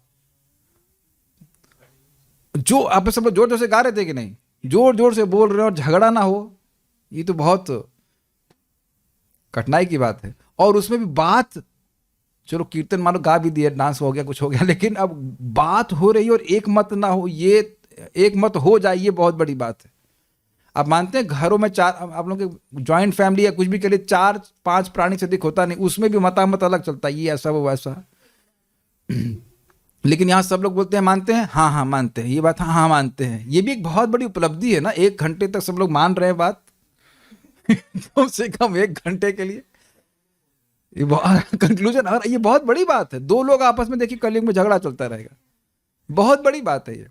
जो आप सब लोग जोर जोर से गा रहे थे कि नहीं, जोर जोर से बोल रहे हो और झगड़ा ना हो, ये तो बहुत कठिनाई की बात है। और उसमें भी बात, चलो कीर्तन मानो गा भी दिया, डांस हो गया, कुछ हो गया, लेकिन अब बात हो रही है और एक मत ना हो, ये एक मत हो जाए, ये बहुत बड़ी बात है। आप मानते हैं घरों में चार, आप लोग के ज्वाइंट फैमिली या कुछ भी के लिए 4-5 प्राणी से अधिक होता नहीं, उसमें भी मतामत अलग चलता है, ये ऐसा वो वैसा। लेकिन यहाँ सब लोग बोलते हैं मानते हैं, हाँ हाँ मानते हैं, ये बात हाँ हाँ मानते हैं। ये भी एक बहुत बड़ी उपलब्धि है ना, 1 घंटे तक सब लोग मान रहे हैं बात। कम से कम 1 घंटे के लिए ये कंक्लूजन, और ये बहुत बड़ी बात है। 2 लोग आपस में देखिए कलयुग में झगड़ा चलता रहेगा, बहुत बड़ी बात है ये।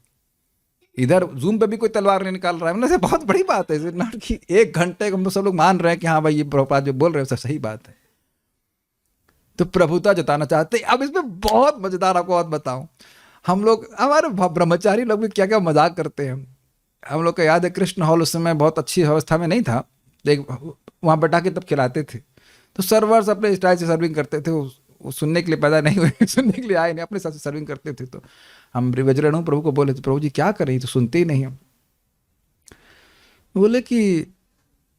इधर जूम पे भी कोई तलवार नहीं निकाल रहा है, मतलब बहुत बड़ी बात है नॉट कि 1 घंटे हम सब लोग मान रहे हैं कि हाँ भाई ये प्रभुपाद जो बोल रहे हैं सब सही बात है। तो प्रभुता जताना चाहते हैं। अब इसमें बहुत मजेदार आपको बात बताऊं, हम लोग हमारे ब्रह्मचारी लोग भी क्या क्या मजाक करते हैं। हम लोग को याद है कृष्ण हॉल उस समय बहुत अच्छी अवस्था में नहीं था, देख वहाँ बैठा के तब खिलाते थे, तो सर्वर्स अपने स्टाइल से सर्विंग करते थे। वो सुनने के लिए पैदा नहीं हुए, सुनने के लिए आए नहीं, अपने साथ से सर्विंग करते थे। तो हम वज्रेणु प्रभु को बोले, तो प्रभु जी क्या करें, तो सुनते ही नहीं हम। बोले कि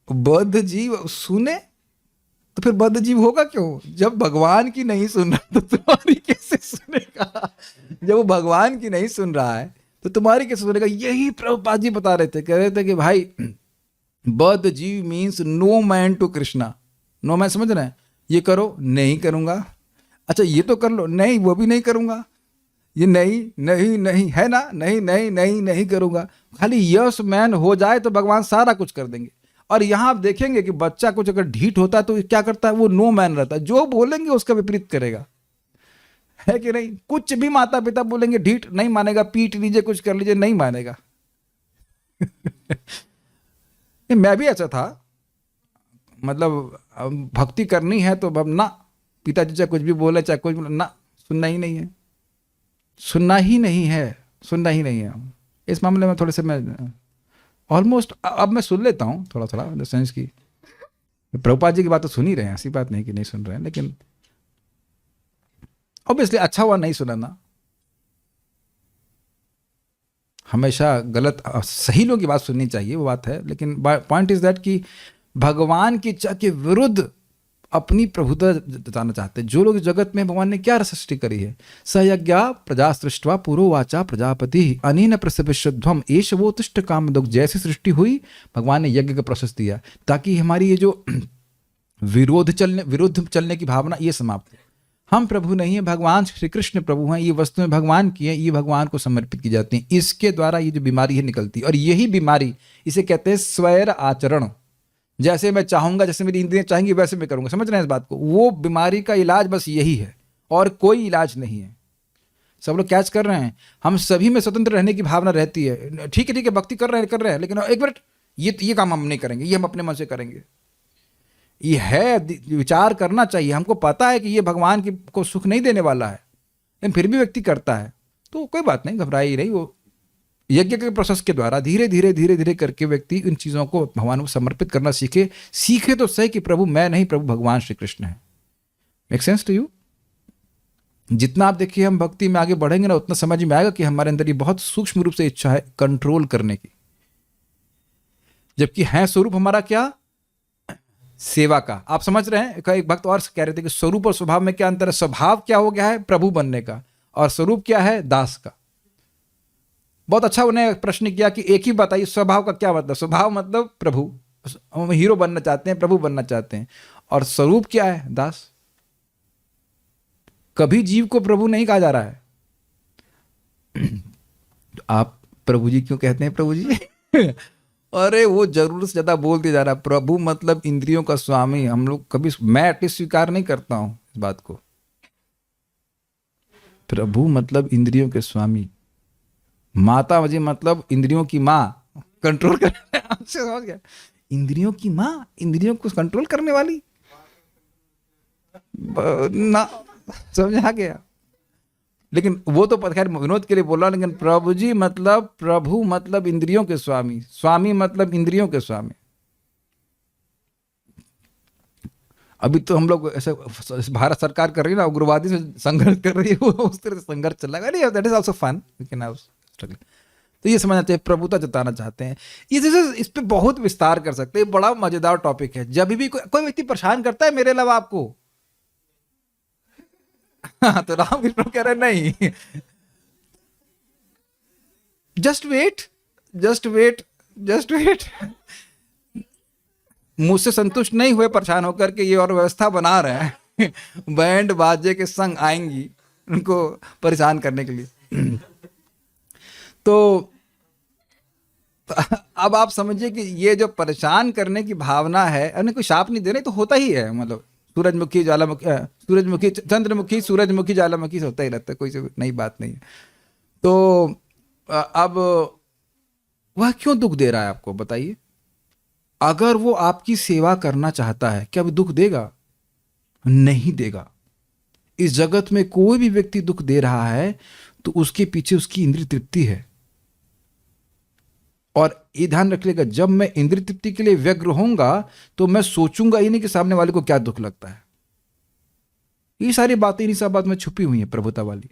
बद्ध जीव सुने तो फिर बद्ध जीव होगा क्यों, जब भगवान की नहीं सुन रहा तो तुम्हारी कैसे सुनेगा। जब वो भगवान की नहीं सुन रहा है तो तुम्हारी कैसे सुनेगा। यही प्रभुपाद जी बता रहे थे, कह रहे थे कि भाई बद्ध जीव means no man to Krishna. No man समझ रहे हैं, ये करो नहीं करूंगा, अच्छा ये तो कर लो, नहीं वो भी नहीं करूंगा, ये नहीं नहीं नहीं है ना, नहीं नहीं नहीं नहीं करूंगा। खाली यस मैन हो जाए तो भगवान सारा कुछ कर देंगे। और यहाँ आप देखेंगे कि बच्चा कुछ अगर ढीठ होता है तो क्या करता है, वो नो मैन रहता है, जो बोलेंगे उसका विपरीत करेगा, है कि नहीं। कुछ भी माता पिता बोलेंगे ढीठ नहीं मानेगा, पीट लीजिए कुछ कर लीजिए नहीं मानेगा। मैं भी ऐसा था, मतलब भक्ति करनी है तो अब ना, पिताजी चाहे कुछ भी बोले चाहे कुछ बोले, ना सुनना ही नहीं है, सुनना ही नहीं है, सुनना ही नहीं है। इस मामले में थोड़े से मैं ऑलमोस्ट अब मैं सुन लेता हूँ थोड़ा थोड़ा, इन द सेंस की प्रभुपाद जी की बात तो सुन ही रहे हैं, ऐसी बात नहीं कि नहीं सुन रहे हैं, लेकिन ऑब्वियसली अच्छा हुआ नहीं सुना ना। हमेशा गलत सही लोगों की बात सुननी चाहिए, वो बात है, लेकिन पॉइंट इज दैट कि भगवान की इच्छा के विरुद्ध अपनी प्रभुता जताना चाहते हैं। जो लोग जगत में भगवान ने क्या सृष्टि करी है, सयज्ञा प्रजा सृष्टवा पुरोवाचा प्रजापति अनेन प्रसविष्वध्वम एष वो तुष्ट काम दुख। जैसे सृष्टि हुई भगवान ने यज्ञ का प्रोसेस दिया ताकि हमारी ये जो विरुद्ध चलने की भावना ये समाप्त हो। हम प्रभु नहीं है, भगवान श्री कृष्ण प्रभु हैं, ये वस्तुएं भगवान की हैं, ये भगवान को समर्पित की जाती हैं। इसके द्वारा ये जो बीमारी है निकलती है, और यही बीमारी इसे कहते हैं स्वैर आचरण। जैसे मैं चाहूंगा, जैसे मेरी इंद्रियां चाहेंगी वैसे मैं करूंगा, समझ रहे हैं इस बात को। वो बीमारी का इलाज बस यही है और कोई इलाज नहीं है। सब लोग कैच कर रहे हैं, हम सभी में स्वतंत्र रहने की भावना रहती है। ठीक है भक्ति कर रहे हैं, लेकिन एक मिनट, ये काम हम नहीं करेंगे, ये हम अपने मन से करेंगे। ये है, विचार करना चाहिए। हमको पता है कि ये भगवान को सुख नहीं देने वाला है, लेकिन फिर भी व्यक्ति करता है, तो कोई बात नहीं, घबराई नहीं। वो यज्ञ के प्रोसेस के द्वारा धीरे धीरे करके व्यक्ति इन चीज़ों को भगवान को समर्पित करना सीखे तो सही कि प्रभु मैं नहीं, प्रभु भगवान श्री कृष्ण है। Make sense to you. जितना आप देखिए हम भक्ति में आगे बढ़ेंगे ना, उतना समझ में आएगा कि हमारे अंदर ये बहुत सूक्ष्म रूप से इच्छा है कंट्रोल करने की, जबकि है स्वरूप हमारा क्या, सेवा का। आप समझ रहे हैं, एक भक्त और कह रहे थे कि स्वरूप और स्वभाव में क्या अंतर है। स्वभाव क्या हो गया है, प्रभु बनने का, और स्वरूप क्या है, दास का। बहुत अच्छा उन्हें प्रश्न किया कि एक ही बताइए स्वभाव का क्या मतलब। स्वभाव मतलब प्रभु, हम हीरो बनना चाहते हैं, प्रभु बनना चाहते हैं, और स्वरूप क्या है, दास। कभी जीव को प्रभु नहीं कहा जा रहा है। आप प्रभु जी क्यों कहते हैं प्रभु जी? अरे वो जरूरत से ज्यादा बोल दिया जा रहा है। प्रभु मतलब इंद्रियों का स्वामी। हम लोग कभी, मैं एटलीस्ट स्वीकार नहीं करता हूं इस बात को। प्रभु मतलब इंद्रियों के स्वामी, माता जी मतलब इंद्रियों की माँ, कंट्रोल करने। समझ गया, इंद्रियों की माँ, इंद्रियों को कंट्रोल करने वाली ना, समझ आ गया। लेकिन वो तो खैर विनोद के लिए बोला, लेकिन प्रभु जी मतलब, प्रभु मतलब इंद्रियों के स्वामी, स्वामी मतलब इंद्रियों के स्वामी। अभी तो हम लोग ऐसे भारत सरकार कर रही है ना, उग्रवादी से संघर्ष कर रही है, वो उस तरह से संघर्ष चल रहा है। दैट इज आल्सो फन, लेकिन तो ये समझना चाहिए, प्रभुता जताना चाहते हैं। इस पे बहुत विस्तार कर सकते हैं, बड़ा मजेदार टॉपिक है। जब भी कोई व्यक्ति परेशान करता है मेरे अलावा आपको, तो रामकृष्ण कह रहे नहीं, just wait, just wait, just wait. मुझसे संतुष्ट नहीं हुए, परेशान होकर के ये और व्यवस्था बना रहे हैं बैंड बाजे के संग आएंगी उनको परेशान करने के लिए। तो अब आप समझिए कि ये जो परेशान करने की भावना है, उन्हें कोई शाप नहीं दे रहे, तो होता ही है। मतलब सूरजमुखी ज्वालामुखी, सूरजमुखी चंद्रमुखी सूरजमुखी ज्वालामुखी से होता ही रहता है, कोई नई बात नहीं है। तो अब वह क्यों दुख दे रहा है आपको, बताइए। अगर वो आपकी सेवा करना चाहता है, क्या वो दुख देगा? नहीं देगा। इस जगत में कोई भी व्यक्ति दुख दे रहा है तो उसके पीछे उसकी इंद्रिय तृप्ति है। और ये ध्यान रखिएगा, जब मैं इंद्रिय तृप्ति के लिए व्यग्र होऊंगा तो मैं सोचूंगा ही नहीं कि सामने वाले को क्या दुख लगता है। ये सारी बातें, इन्हीं सब बात में छुपी हुई हैं प्रभुता वाली।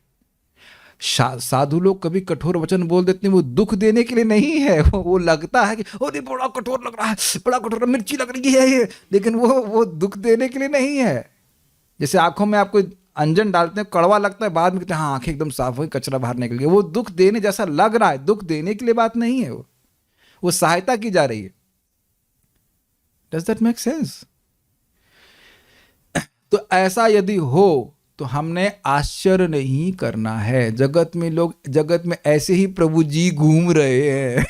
साधु लोग कभी कठोर वचन बोल देते हैं, वो दुख देने के लिए नहीं है। वो लगता है कि अरे बड़ा कठोर लग रहा है, बड़ा कठोर, मिर्ची लग रही है ये, लेकिन वो दुख देने के लिए नहीं है। जैसे आंखों में आपको अंजन डालते हैं, कड़वा लगता है, बाद में कहते हैं हाँ आंखें एकदम साफ हुई, कचरा बाहर निकल गया। वो दुख देने जैसा लग रहा है, दुख देने के लिए बात नहीं है, वो सहायता की जा रही है। Does that make sense? तो ऐसा यदि हो तो हमने आश्चर्य नहीं करना है। जगत में लोग, जगत में ऐसे ही प्रभु जी घूम रहे हैं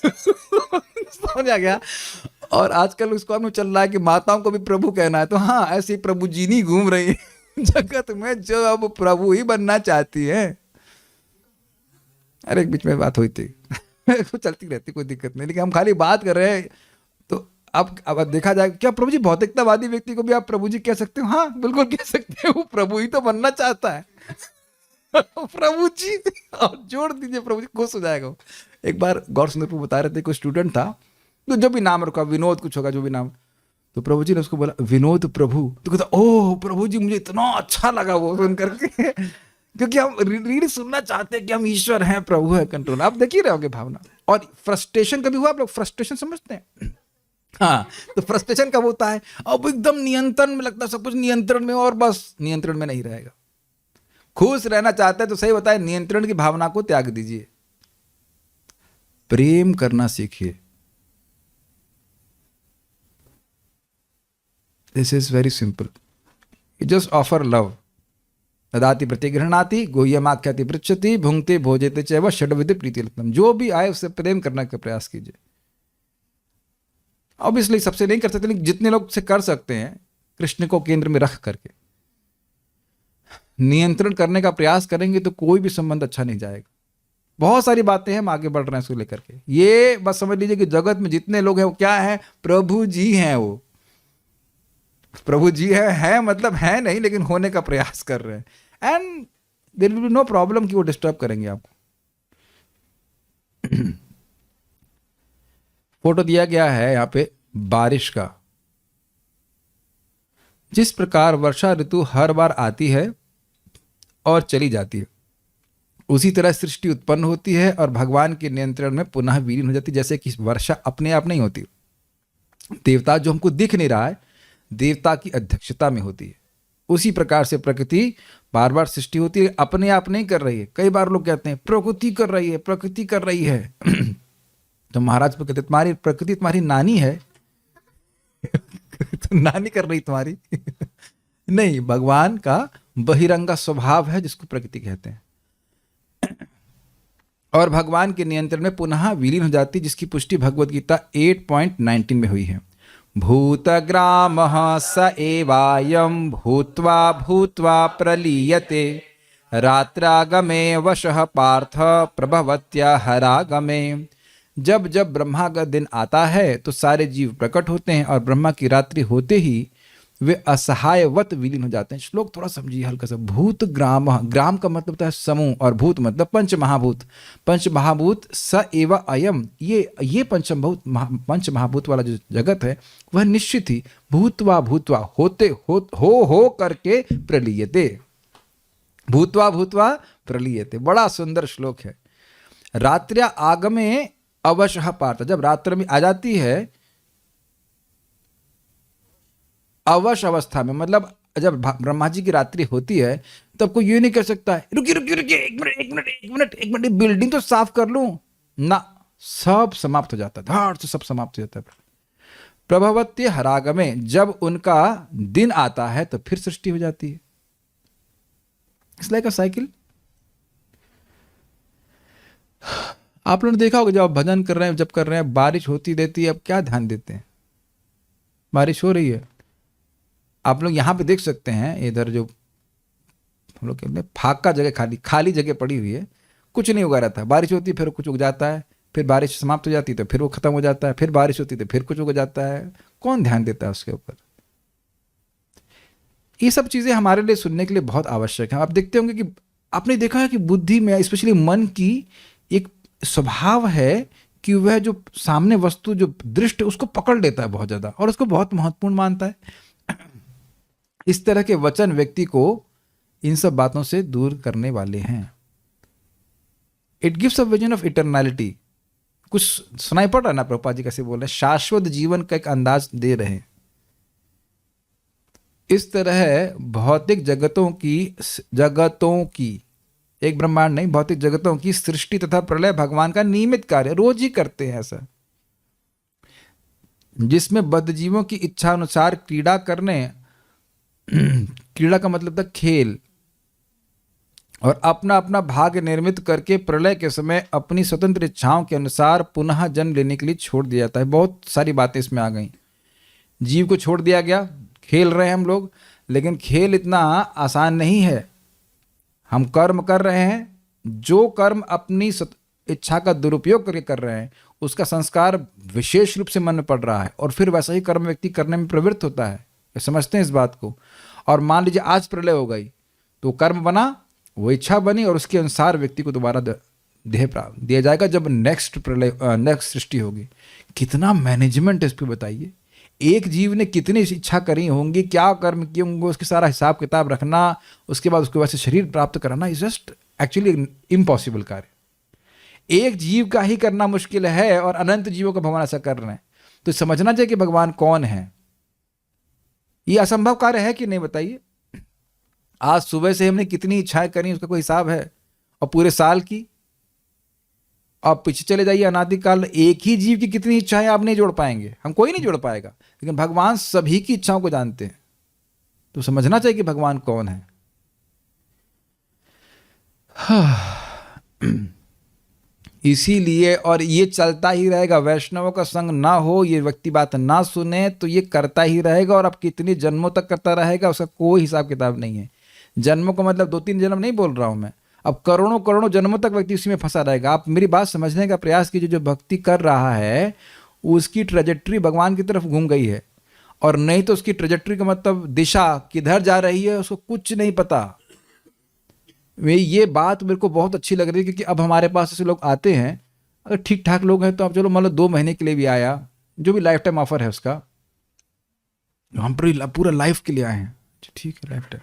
समझ आ गया? और आजकल उसको हमें चल रहा है कि माताओं को भी प्रभु कहना है, तो हाँ ऐसे ही प्रभु जी नहीं घूम रही है जगत में, जो अब प्रभु ही बनना चाहती है। अरे एक बीच में बात हुई थी चलती रहती, कोई दिक्कत नहीं, लेकिन हम खाली बात कर रहे हैं। तो अब देखा जाए, क्या प्रभु जी भौतिकतावादी व्यक्ति को भी आप प्रभु जी कह सकते हो? हाँ बिल्कुल कह सकते हो, वो प्रभु ही तो बनना चाहता है प्रभु जी, और जोड़ दीजिए प्रभु जी, खुश हो जाएगा वो। एक बार गौर सुंदरपुर बता रहे थे, कोई स्टूडेंट था, तो जो भी नाम रखा, विनोद कुछ होगा, जो भी नाम, तो प्रभु जी ने उसको बोला विनोद प्रभु, तो कहता ओह प्रभु जी, मुझे इतना अच्छा लगा वो सुन करके क्योंकि हम रीड सुनना चाहते हैं कि हम ईश्वर हैं, प्रभु है, कंट्रोल। आप देख ही रहे होगे भावना। और फ्रस्ट्रेशन कभी हुआ? आप लोग फ्रस्ट्रेशन समझते हैं? हाँ, तो फ्रस्ट्रेशन कब होता है? अब एकदम नियंत्रण में लगता है, सब कुछ नियंत्रण में, और बस नियंत्रण में नहीं रहेगा। खुश रहना चाहते हैं तो सही बताए, नियंत्रण की भावना को त्याग दीजिए, प्रेम करना सीखिए। This is very simple. You just offer love. ददाति प्रतिगृहणाति गुह्यमाख्याति पृच्छति भुंक्ते भोजते चैव षड्विध प्रीतिलत्तम। जो भी आए उससे प्रेम करने का प्रयास कीजिए। ऑब्वियसली सबसे नहीं कर सकते, लेकिन जितने लोग से कर सकते हैं, कृष्ण को केंद्र में रख करके नियंत्रण करने का प्रयास करेंगे तो कोई भी संबंध अच्छा नहीं जाएगा। बहुत सारी बातें हैं, हम आगे बढ़ रहे हैं इसको लेकर के। ये बस समझ लीजिए कि जगत में जितने लोग हैं वो क्या है? प्रभु जी हैं। वो प्रभु जी है मतलब है नहीं, लेकिन होने का प्रयास कर रहे हैं। And there will be no problem कि वो डिस्टर्ब करेंगे आपको। फोटो दिया गया है यहाँ पे बारिश का। जिस प्रकार वर्षा ऋतु हर बार आती है और चली जाती है, उसी तरह सृष्टि उत्पन्न होती है और भगवान के नियंत्रण में पुनः विलीन हो जाती है। जैसे कि वर्षा अपने आप नहीं होती, देवता जो हमको दिख नहीं रहा है, देवता की अध्यक्षता में होती है। उसी प्रकार से प्रकृति बार बार सृष्टि होती है, अपने आप नहीं कर रही है। कई बार लोग कहते हैं प्रकृति कर रही है, प्रकृति कर रही है तो महाराज को कहते तुम्हारी प्रकृति तुम्हारी नानी है तो नानी कर रही तुम्हारी नहीं, भगवान का बहिरंगा स्वभाव है जिसको प्रकृति कहते हैं, और भगवान के नियंत्रण में पुनः विलीन हो जाती, जिसकी पुष्टि भगवद गीता 8.19 में हुई है। भूतग्रामः स एवायं भूत्वा भूत्वा प्रलीयते रात्रागमे वशः पार्थ प्रभवत्या हरागमे। जब जब ब्रह्मा का दिन आता है तो सारे जीव प्रकट होते हैं, और ब्रह्मा की रात्रि होते ही वे असहायवत विलीन हो जाते हैं। श्लोक थोड़ा समझिए हल्का सा। भूत ग्राम, ग्राम का मतलब होता है समूह, और भूत मतलब पंच महाभूत। पंच महाभूत स एव अयम, ये पंच महाभूत वाला जो जगत है वह निश्चित ही भूतवा भूतवा होते हो करके प्रलीयते, भूतवा भूतवा प्रलीयते। बड़ा सुंदर श्लोक है। रात्र्या आगमे अवशः पार्थ, जब रात्र में आ जाती है अवश अवस्था में, मतलब जब ब्रह्मा जी की रात्रि होती है तब कोई ये नहीं कर सकता है रुकिए रुकिए रुकिए एक मिनट बिल्डिंग तो साफ कर लूं ना, सब समाप्त हो जाता है, धाड़ से सब समाप्त हो जाता है। प्रभवत्य हरागमे, जब उनका दिन आता है तो फिर सृष्टि हो जाती है। It's like a cycle. आप लोगों ने देखा होगा जब आप भजन कर रहे हैं, जब कर रहे हैं, बारिश होती रहती है, अब क्या ध्यान देते हैं? बारिश हो रही है, आप लोग यहाँ पे देख सकते हैं, इधर जो हम लोग कहते हैं फाका जगह, खाली खाली जगह पड़ी हुई है, कुछ नहीं उगा रहता है। बारिश होती है फिर कुछ उग जाता है, फिर बारिश समाप्त हो जाती है तो फिर वो खत्म हो जाता है, फिर बारिश होती है तो फिर कुछ उग जाता है। कौन ध्यान देता है उसके ऊपर? ये सब चीज़ें हमारे लिए सुनने के लिए बहुत आवश्यक है। आप देखते होंगे कि आपने देखा है कि बुद्धि में, स्पेशली मन की एक स्वभाव है कि वह जो सामने वस्तु, जो दृष्टि, उसको पकड़ लेता है बहुत ज़्यादा और उसको बहुत महत्वपूर्ण मानता है। इस तरह के वचन व्यक्ति को इन सब बातों से दूर करने वाले हैं। It gives a vision of eternality. कुछ सुनाई पड़ रहा है ना, प्रभुपाद जी कैसे बोल रहे हैं, शाश्वत जीवन का एक अंदाज दे रहे हैं। इस तरह भौतिक जगतों की एक ब्रह्मांड नहीं, भौतिक जगतों की सृष्टि तथा प्रलय भगवान का नियमित कार्य, रोज ही करते हैं ऐसा, जिसमें बद्धजीवों की इच्छा अनुसार क्रीड़ा करने, क्रीड़ा का मतलब था खेल, और अपना अपना भाग्य निर्मित करके प्रलय के समय अपनी स्वतंत्र इच्छाओं के अनुसार पुनः जन्म लेने के लिए छोड़ दिया जाता है। बहुत सारी बातें इसमें आ गई। जीव को छोड़ दिया गया, खेल रहे हैं हम लोग, लेकिन खेल इतना आसान नहीं है। हम कर्म कर रहे हैं, जो कर्म अपनी इच्छा का दुरुपयोग करके कर रहे हैं, उसका संस्कार विशेष रूप से मन में पड़ रहा है, और फिर वैसा ही कर्म व्यक्ति करने में प्रवृत्त होता है। समझते हैं इस बात को? और मान लीजिए आज प्रलय हो गई, तो कर्म बना, वो इच्छा बनी, और उसके अनुसार व्यक्ति को दोबारा देह प्राप्त दिया जाएगा जब नेक्स्ट प्रलय, नेक्स्ट सृष्टि होगी। कितना मैनेजमेंट है इस पर बताइए। एक जीव ने कितनी इच्छा करी होंगी, क्या कर्म किए होंगे, उसके सारा हिसाब किताब रखना, उसके बाद उसके वैसे शरीर प्राप्त कराना इज जस्ट एक्चुअली इम्पॉसिबल कार्य। एक जीव का ही करना मुश्किल है और अनंत जीवों का भगवान ऐसा कर रहे हैं, तो समझना चाहिए कि भगवान कौन है। ये असंभव कार्य है कि नहीं बताइए? आज सुबह से हमने कितनी इच्छाएं करी, उसका कोई हिसाब है? और पूरे साल की, आप पीछे चले जाइए अनादिकाल, एक ही जीव की कितनी इच्छाएं आप नहीं जोड़ पाएंगे, हम कोई नहीं जोड़ पाएगा, लेकिन भगवान सभी की इच्छाओं को जानते हैं। तो समझना चाहिए कि भगवान कौन है। इसीलिए, और ये चलता ही रहेगा, वैष्णवों का संग ना हो, ये व्यक्ति बात ना सुने, तो ये करता ही रहेगा, और अब कितने जन्मों तक करता रहेगा उसका कोई हिसाब किताब नहीं है। जन्मों का मतलब 2-3 जन्म नहीं बोल रहा हूं मैं, अब करोड़ों करोड़ों जन्मों तक व्यक्ति उसी में फंसा रहेगा। आप मेरी बात समझने का प्रयास कीजिए। जो भक्ति कर रहा है उसकी ट्रेजेक्ट्री भगवान की तरफ घूम गई है, और नहीं तो उसकी ट्रेजेक्ट्री का मतलब दिशा किधर जा रही है उसको कुछ नहीं पता। ये बात मेरे को बहुत अच्छी लग रही है, क्योंकि अब हमारे पास ऐसे लोग आते हैं, अगर ठीक ठाक लोग हैं तो आप चलो मान लो 2 महीने के लिए भी आया, जो भी लाइफ टाइम ऑफर है उसका, हम पूरा लाइफ के लिए आए हैं, ठीक है लाइफ टाइम,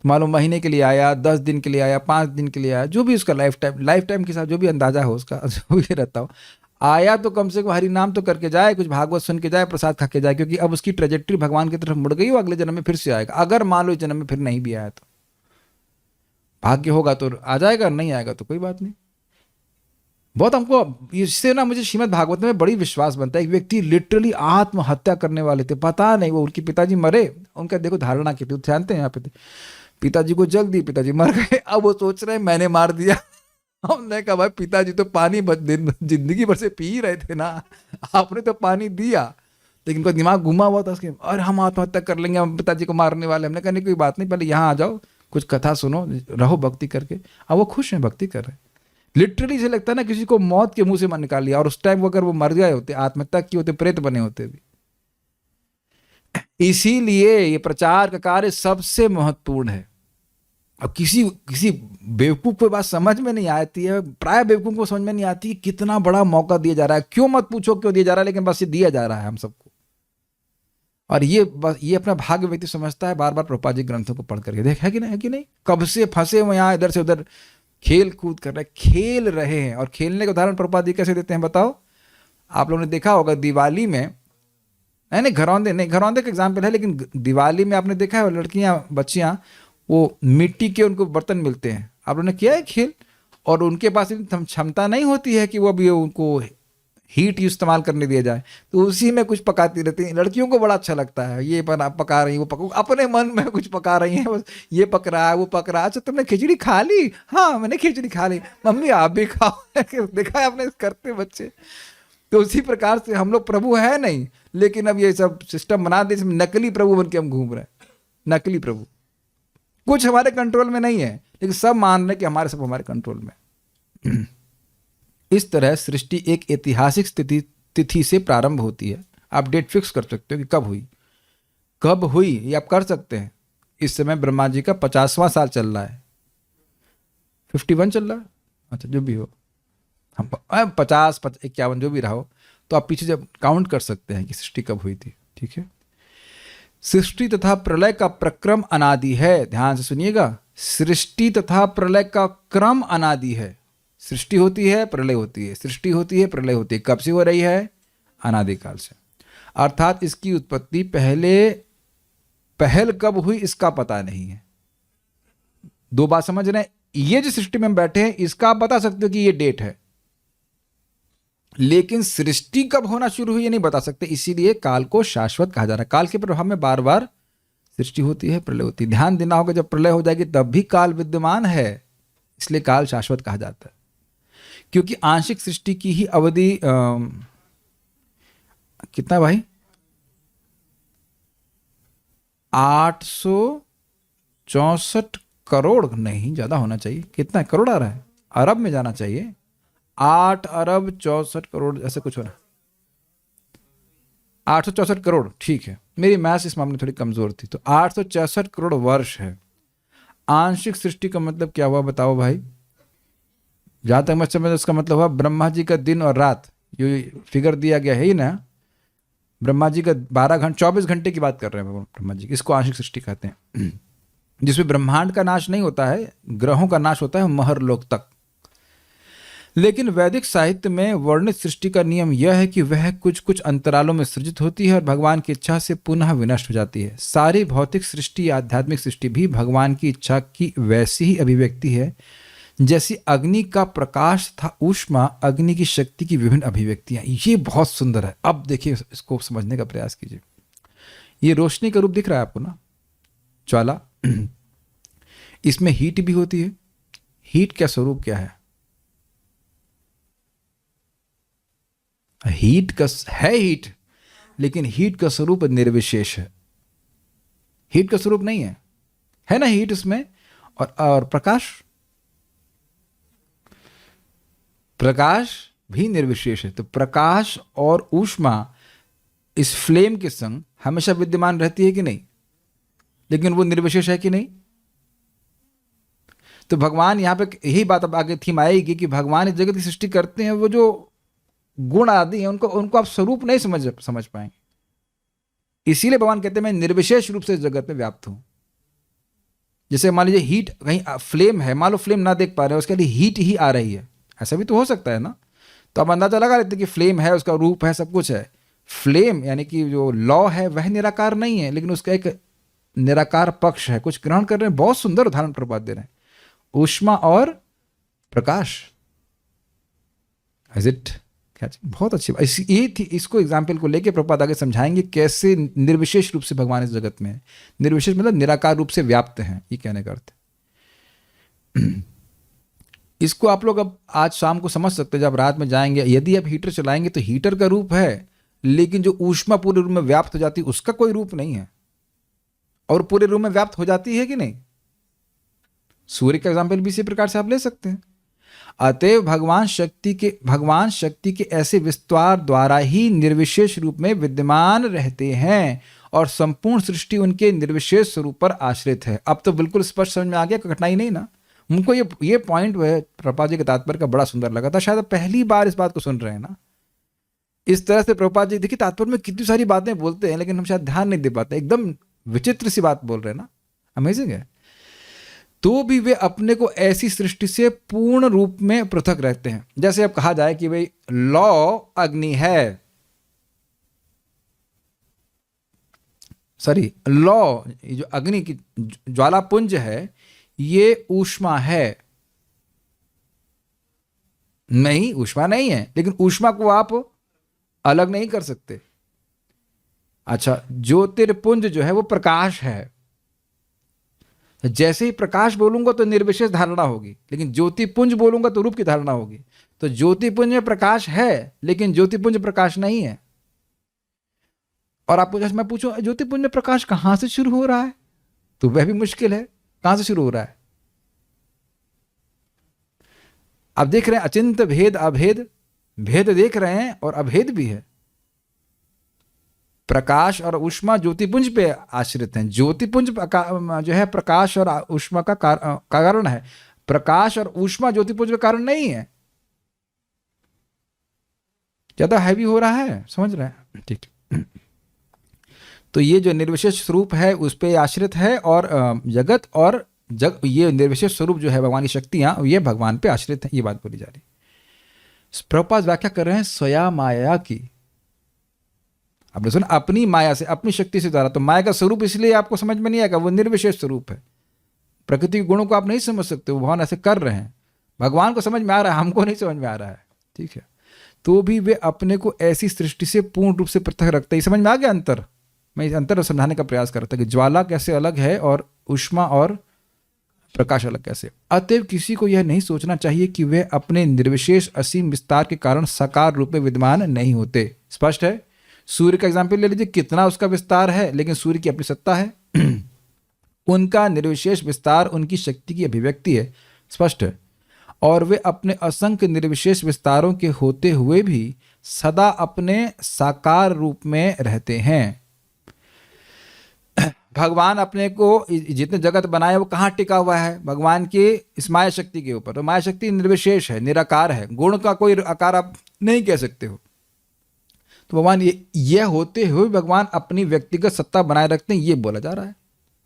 मालूम महीने के लिए आया, 10 दिन के लिए आया, 5 दिन के लिए आया, जो भी उसका लाइफ टाइम के साथ जो भी अंदाजा हो उसका, जो भी रहता हो, आया तो कम से कम हरि नाम तो करके जाए, कुछ भागवत सुन के जाए, प्रसाद खा के जाए, क्योंकि अब उसकी ट्रेजेक्ट्री भगवान की तरफ मुड़ गई, वो अगले जन्म में फिर से आएगा। अगर मान लो इस जन्म में फिर नहीं भी आया तो भाग्य होगा तो आ जाएगा, नहीं आएगा तो कोई बात नहीं। बहुत हमको इससे ना, मुझे श्रीमद् भागवत में बड़ी विश्वास बनता है। एक व्यक्ति लिटरली आत्महत्या करने वाले थे, पता नहीं, वो उनके पिताजी मरे, उनका देखो धारणा की थी, जानते हैं यहाँ पे, पिताजी को जल्दी, पिताजी मर गए, अब वो सोच रहे हैं मैंने मार दिया। हमने कहा भाई पिताजी तो पानी जिंदगी भर से पी ही रहे थे ना, आपने तो पानी दिया, लेकिन उनका दिमाग घुमा हुआ था उसके, और हम आत्महत्या कर लेंगे, हम पिताजी को मारने वाले। हमने कहा नहीं कोई बात नहीं, पहले यहाँ आ जाओ, कुछ कथा सुनो, रहो भक्ति करके। अब वो खुश हैं, भक्ति कर रहे हैं। लिटरली से लगता है ना किसी को मौत के मुंह से निकाल लिया, और उस टाइम अगर वो मर गए होते, आत्महत्या की होते, प्रेत बने होते भी। इसीलिए ये प्रचार का कार्य सबसे महत्वपूर्ण है। अब किसी बेवकूफ को बात समझ में नहीं आती है, प्राय बेवकूफ को समझ में नहीं आती कितना बड़ा मौका दिया जा रहा है। क्यों मत पूछो क्यों दिया जा रहा है, लेकिन बस ये दिया जा रहा है हम सबको। और ये अपना भाग्य व्यक्ति समझता है, बार बार प्रभुपाद जी ग्रंथों को पढ़ करके देख, है कि नहीं, कब से फंसे हुए यहाँ इधर से उधर खेल कूद कर रहे, खेल रहे हैं। और खेलने का उदाहरण प्रभुपाद जी कैसे देते हैं बताओ? आप लोगों ने देखा होगा दिवाली में, नहीं घरौंदे का एग्जाम्पल है, लेकिन दिवाली में आपने देखा है लड़कियां बच्चियां वो मिट्टी के उनको बर्तन मिलते हैं, आप लोगों ने किया है खेल, और उनके पास इतनी क्षमता नहीं होती है कि वो अभी उनको हीट इस्तेमाल करने दिया जाए, तो उसी में कुछ पकाती रहती हैं। लड़कियों को बड़ा अच्छा लगता है, ये बना पका रही, वो पका, अपने मन में कुछ पका रही हैं, बस ये पक रहा है, वो पक रहा है। अच्छा तुमने खिचड़ी खा ली? हाँ मैंने खिचड़ी खा ली। मम्मी आप भी खाओ। देखा है आपने करते बच्चे। तो उसी प्रकार से हम लोग प्रभु है नहीं, लेकिन अब ये सब सिस्टम बना दे, इसमें नकली प्रभु बन के हम घूम रहे हैं। नकली प्रभु, कुछ हमारे कंट्रोल में नहीं है, लेकिन सब मान रहे हैं कि हमारे सब हमारे कंट्रोल में। इस तरह सृष्टि एक ऐतिहासिक तिथि से प्रारंभ होती है। आप डेट फिक्स कर सकते हो कि कब हुई ये आप कर सकते हैं। इस समय ब्रह्मा जी का 50वां साल चल रहा है, 51 चल रहा है, अच्छा जो भी हो, हम 50 51 जो भी रहा हो, तो आप पीछे जब काउंट कर सकते हैं कि सृष्टि कब हुई थी। ठीक है, सृष्टि तथा प्रलय का प्रक्रम अनादि है। ध्यान से सुनिएगा, सृष्टि तथा प्रलय का क्रम अनादि है। सृष्टि होती है, प्रलय होती है, सृष्टि होती है, प्रलय होती है। कब से हो रही है? अनादिकाल से। अर्थात इसकी उत्पत्ति पहल कब हुई इसका पता नहीं है। दो बात समझ रहे हैं, ये जो सृष्टि में हम बैठे हैं इसका आप बता सकते हो कि ये डेट है, लेकिन सृष्टि कब होना शुरू हुई ये नहीं बता सकते। इसीलिए काल को शाश्वत कहा जा रहा है। काल के प्रभाव में बार बार सृष्टि होती है, प्रलय होती है। ध्यान देना होगा, जब प्रलय हो जाएगी तब भी काल विद्यमान है, इसलिए काल शाश्वत कहा जाता है। क्योंकि आंशिक सृष्टि की ही अवधि कितना भाई? 864 करोड़, नहीं ज्यादा होना चाहिए। कितना करोड़ आ रहा है? अरब में जाना चाहिए। 8 अरब 64 करोड़ ऐसे कुछ हो रहा है। 864 करोड़, ठीक है, मेरी मैथ्स इस मामले में थोड़ी कमजोर थी। तो 864 करोड़ वर्ष है। आंशिक सृष्टि का मतलब क्या हुआ बताओ भाई? जहां तक मैं समझ, उसका मतलब हुआ ब्रह्मा जी का दिन और रात, जो फिगर दिया गया है ही ना, ब्रह्मा जी का 12 घंटे 24 घंटे की बात कर रहे हैं ब्रह्मा जी की, इसको आंशिक सृष्टि कहते हैं। जिसमें ब्रह्मांड का नाश नहीं होता है, ग्रहों का नाश होता है महरलोक तक। लेकिन वैदिक साहित्य में वर्णित सृष्टि का नियम यह है कि वह कुछ कुछ अंतरालों में सृजित होती है और भगवान की इच्छा से पुनः विनष्ट हो जाती है। सारी भौतिक सृष्टि या आध्यात्मिक सृष्टि भी भगवान की इच्छा की वैसी ही अभिव्यक्ति है जैसी अग्नि का प्रकाश था ऊष्मा, अग्नि की शक्ति की विभिन्न अभिव्यक्तियां। ये बहुत सुंदर है। अब देखिए, इसको समझने का प्रयास कीजिए। ये रोशनी का रूप दिख रहा है आपको ना, ज्वाला। इसमें हीट भी होती है। हीट का स्वरूप क्या है? हीट का है हीट, लेकिन हीट का स्वरूप निर्विशेष है। हीट का स्वरूप नहीं है ना हीट उसमें। और प्रकाश भी निर्विशेष है। तो प्रकाश और ऊष्मा इस फ्लेम के संग हमेशा विद्यमान रहती है कि नहीं? लेकिन वो निर्विशेष है कि नहीं? तो भगवान यहां पे यही बात अब आगे थीम आएगी कि भगवान इस जगत की सृष्टि करते हैं, वो जो गुण आदि हैं उनको आप स्वरूप नहीं समझ पाएंगे। इसीलिए भगवान कहते हैं मैं निर्विशेष रूप से इस जगत में व्याप्त हूं। जैसे मान लीजिए हीट, कहीं फ्लेम है, मान लो फ्लेम ना देख पा रहे हो, उसके लिए हीट ही आ रही है, ऐसा भी तो हो सकता है ना। तो आप अंदाजा लगा लेते कि फ्लेम है, उसका रूप है, सब कुछ है। फ्लेम यानी कि जो लौ है वह निराकार नहीं है, लेकिन उसका एक निराकार पक्ष है। कुछ ग्रहण कर रहे हैं। बहुत सुंदर उदाहरण प्रपात दे रहे हैं, ऊष्मा और प्रकाश। Is it? बहुत अच्छी बात ये थी। इसको एग्जाम्पल को लेके प्रपात आगे समझाएंगे कैसे निर्विशेष रूप से भगवान इस जगत में है। निर्विशेष मतलब निराकार रूप से व्याप्त हैं, ये कहने का अर्थ। इसको आप लोग अब आज शाम को समझ सकते हैं जब रात में जाएंगे। यदि आप हीटर चलाएंगे तो हीटर का रूप है, लेकिन जो ऊष्मा पूरे रूम में व्याप्त हो जाती है उसका कोई रूप नहीं है, और पूरे रूम में व्याप्त हो जाती है कि नहीं। सूर्य का एग्जाम्पल भी इसी प्रकार से आप ले सकते हैं। अतएव भगवान शक्ति के ऐसे विस्तार द्वारा ही निर्विशेष रूप में विद्यमान रहते हैं और संपूर्ण सृष्टि उनके निर्विशेष स्वरूप पर आश्रित है। अब तो बिल्कुल स्पष्ट समझ में आ गया, कोई कठिनाई नहीं ना। उनको ये पॉइंट वह प्रभुपाद जी के तात्पर्य का बड़ा सुंदर लगा था। शायद पहली बार इस बात को सुन रहे हैं ना। इस तरह से प्रभुपाद जी देखिए तात्पर्य में कितनी सारी बातें बोलते हैं, लेकिन हम शायद ध्यान नहीं दे पाते। एकदम विचित्र सी बात बोल रहे हैं ना, अमेजिंग है। तो भी वे अपने को ऐसी सृष्टि से पूर्ण रूप में पृथक रहते हैं। जैसे अब कहा जाए कि भाई लौ अग्नि है, सॉरी लौ जो अग्नि की ज्वाला पुंज है ये ऊष्मा है। नहीं, ऊष्मा नहीं है, लेकिन ऊष्मा को आप अलग नहीं कर सकते। अच्छा, ज्योतिर्पुंज जो है वो प्रकाश है। जैसे ही प्रकाश बोलूंगा तो निर्विशेष धारणा होगी, लेकिन ज्योतिपुंज बोलूंगा तो रूप की धारणा होगी। तो ज्योतिपुंज में प्रकाश है, लेकिन ज्योतिपुंज प्रकाश नहीं है। और आपको जैसे मैं पूछूं ज्योतिपुंज में प्रकाश कहां से शुरू हो रहा है, तो वह भी मुश्किल है। कहां से शुरू हो रहा है? आप देख रहे हैं अचिंत भेद अभेद, भेद देख रहे हैं और अभेद भी है। प्रकाश और ऊष्मा ज्योतिपुंज पे आश्रित हैं। ज्योतिपुंज जो है प्रकाश और ऊष्मा का कारण है। प्रकाश और ऊष्मा ज्योतिपुंज का कारण नहीं है। ज्यादा हैवी हो रहा है, समझ रहे हैं? ठीक। तो ये जो निर्विशेष स्वरूप है उस पे आश्रित है, और जगत और ये निर्विशेष स्वरूप जो है भगवान की शक्तियां, ये भगवान पे आश्रित है। ये बात बोली जा रही। प्रभुपाद व्याख्या कर रहे हैं स्वया माया की। आपने सुना अपनी माया से, अपनी शक्ति से द्वारा। तो माया का स्वरूप इसलिए आपको समझ में नहीं आएगा, वो निर्विशेष स्वरूप है। प्रकृति के गुणों को आप नहीं समझ सकते, वो भगवान ऐसे कर रहे हैं। भगवान को समझ में आ रहा है, हमको नहीं समझ में आ रहा है। ठीक है, तो भी वे अपने को ऐसी सृष्टि से पूर्ण रूप से पृथक रखते हैं। समझ में आ गया अंतर? मैं इस अंतर को समझाने का प्रयास करता कि ज्वाला कैसे अलग है और ऊष्मा और प्रकाश अलग कैसे। अतएव किसी को यह नहीं सोचना चाहिए कि वे अपने निर्विशेष असीम विस्तार के कारण साकार रूप में विद्यमान नहीं होते। स्पष्ट है? सूर्य का एग्जाम्पल ले लीजिए, कितना उसका विस्तार है, लेकिन सूर्य की अपनी सत्ता है। उनका निर्विशेष विस्तार उनकी शक्ति की अभिव्यक्ति है। स्पष्ट है? और वे अपने असंख्य निर्विशेष विस्तारों के होते हुए भी सदा अपने साकार रूप में रहते हैं। भगवान अपने को जितने जगत बनाए वो कहाँ टिका हुआ है? भगवान की इस माया शक्ति के ऊपर। तो माया शक्ति निर्विशेष है, निराकार है, गुण का कोई आकार आप नहीं कह सकते हो। तो भगवान ये होते हुए भगवान अपनी व्यक्तिगत सत्ता बनाए रखते हैं, ये बोला जा रहा है।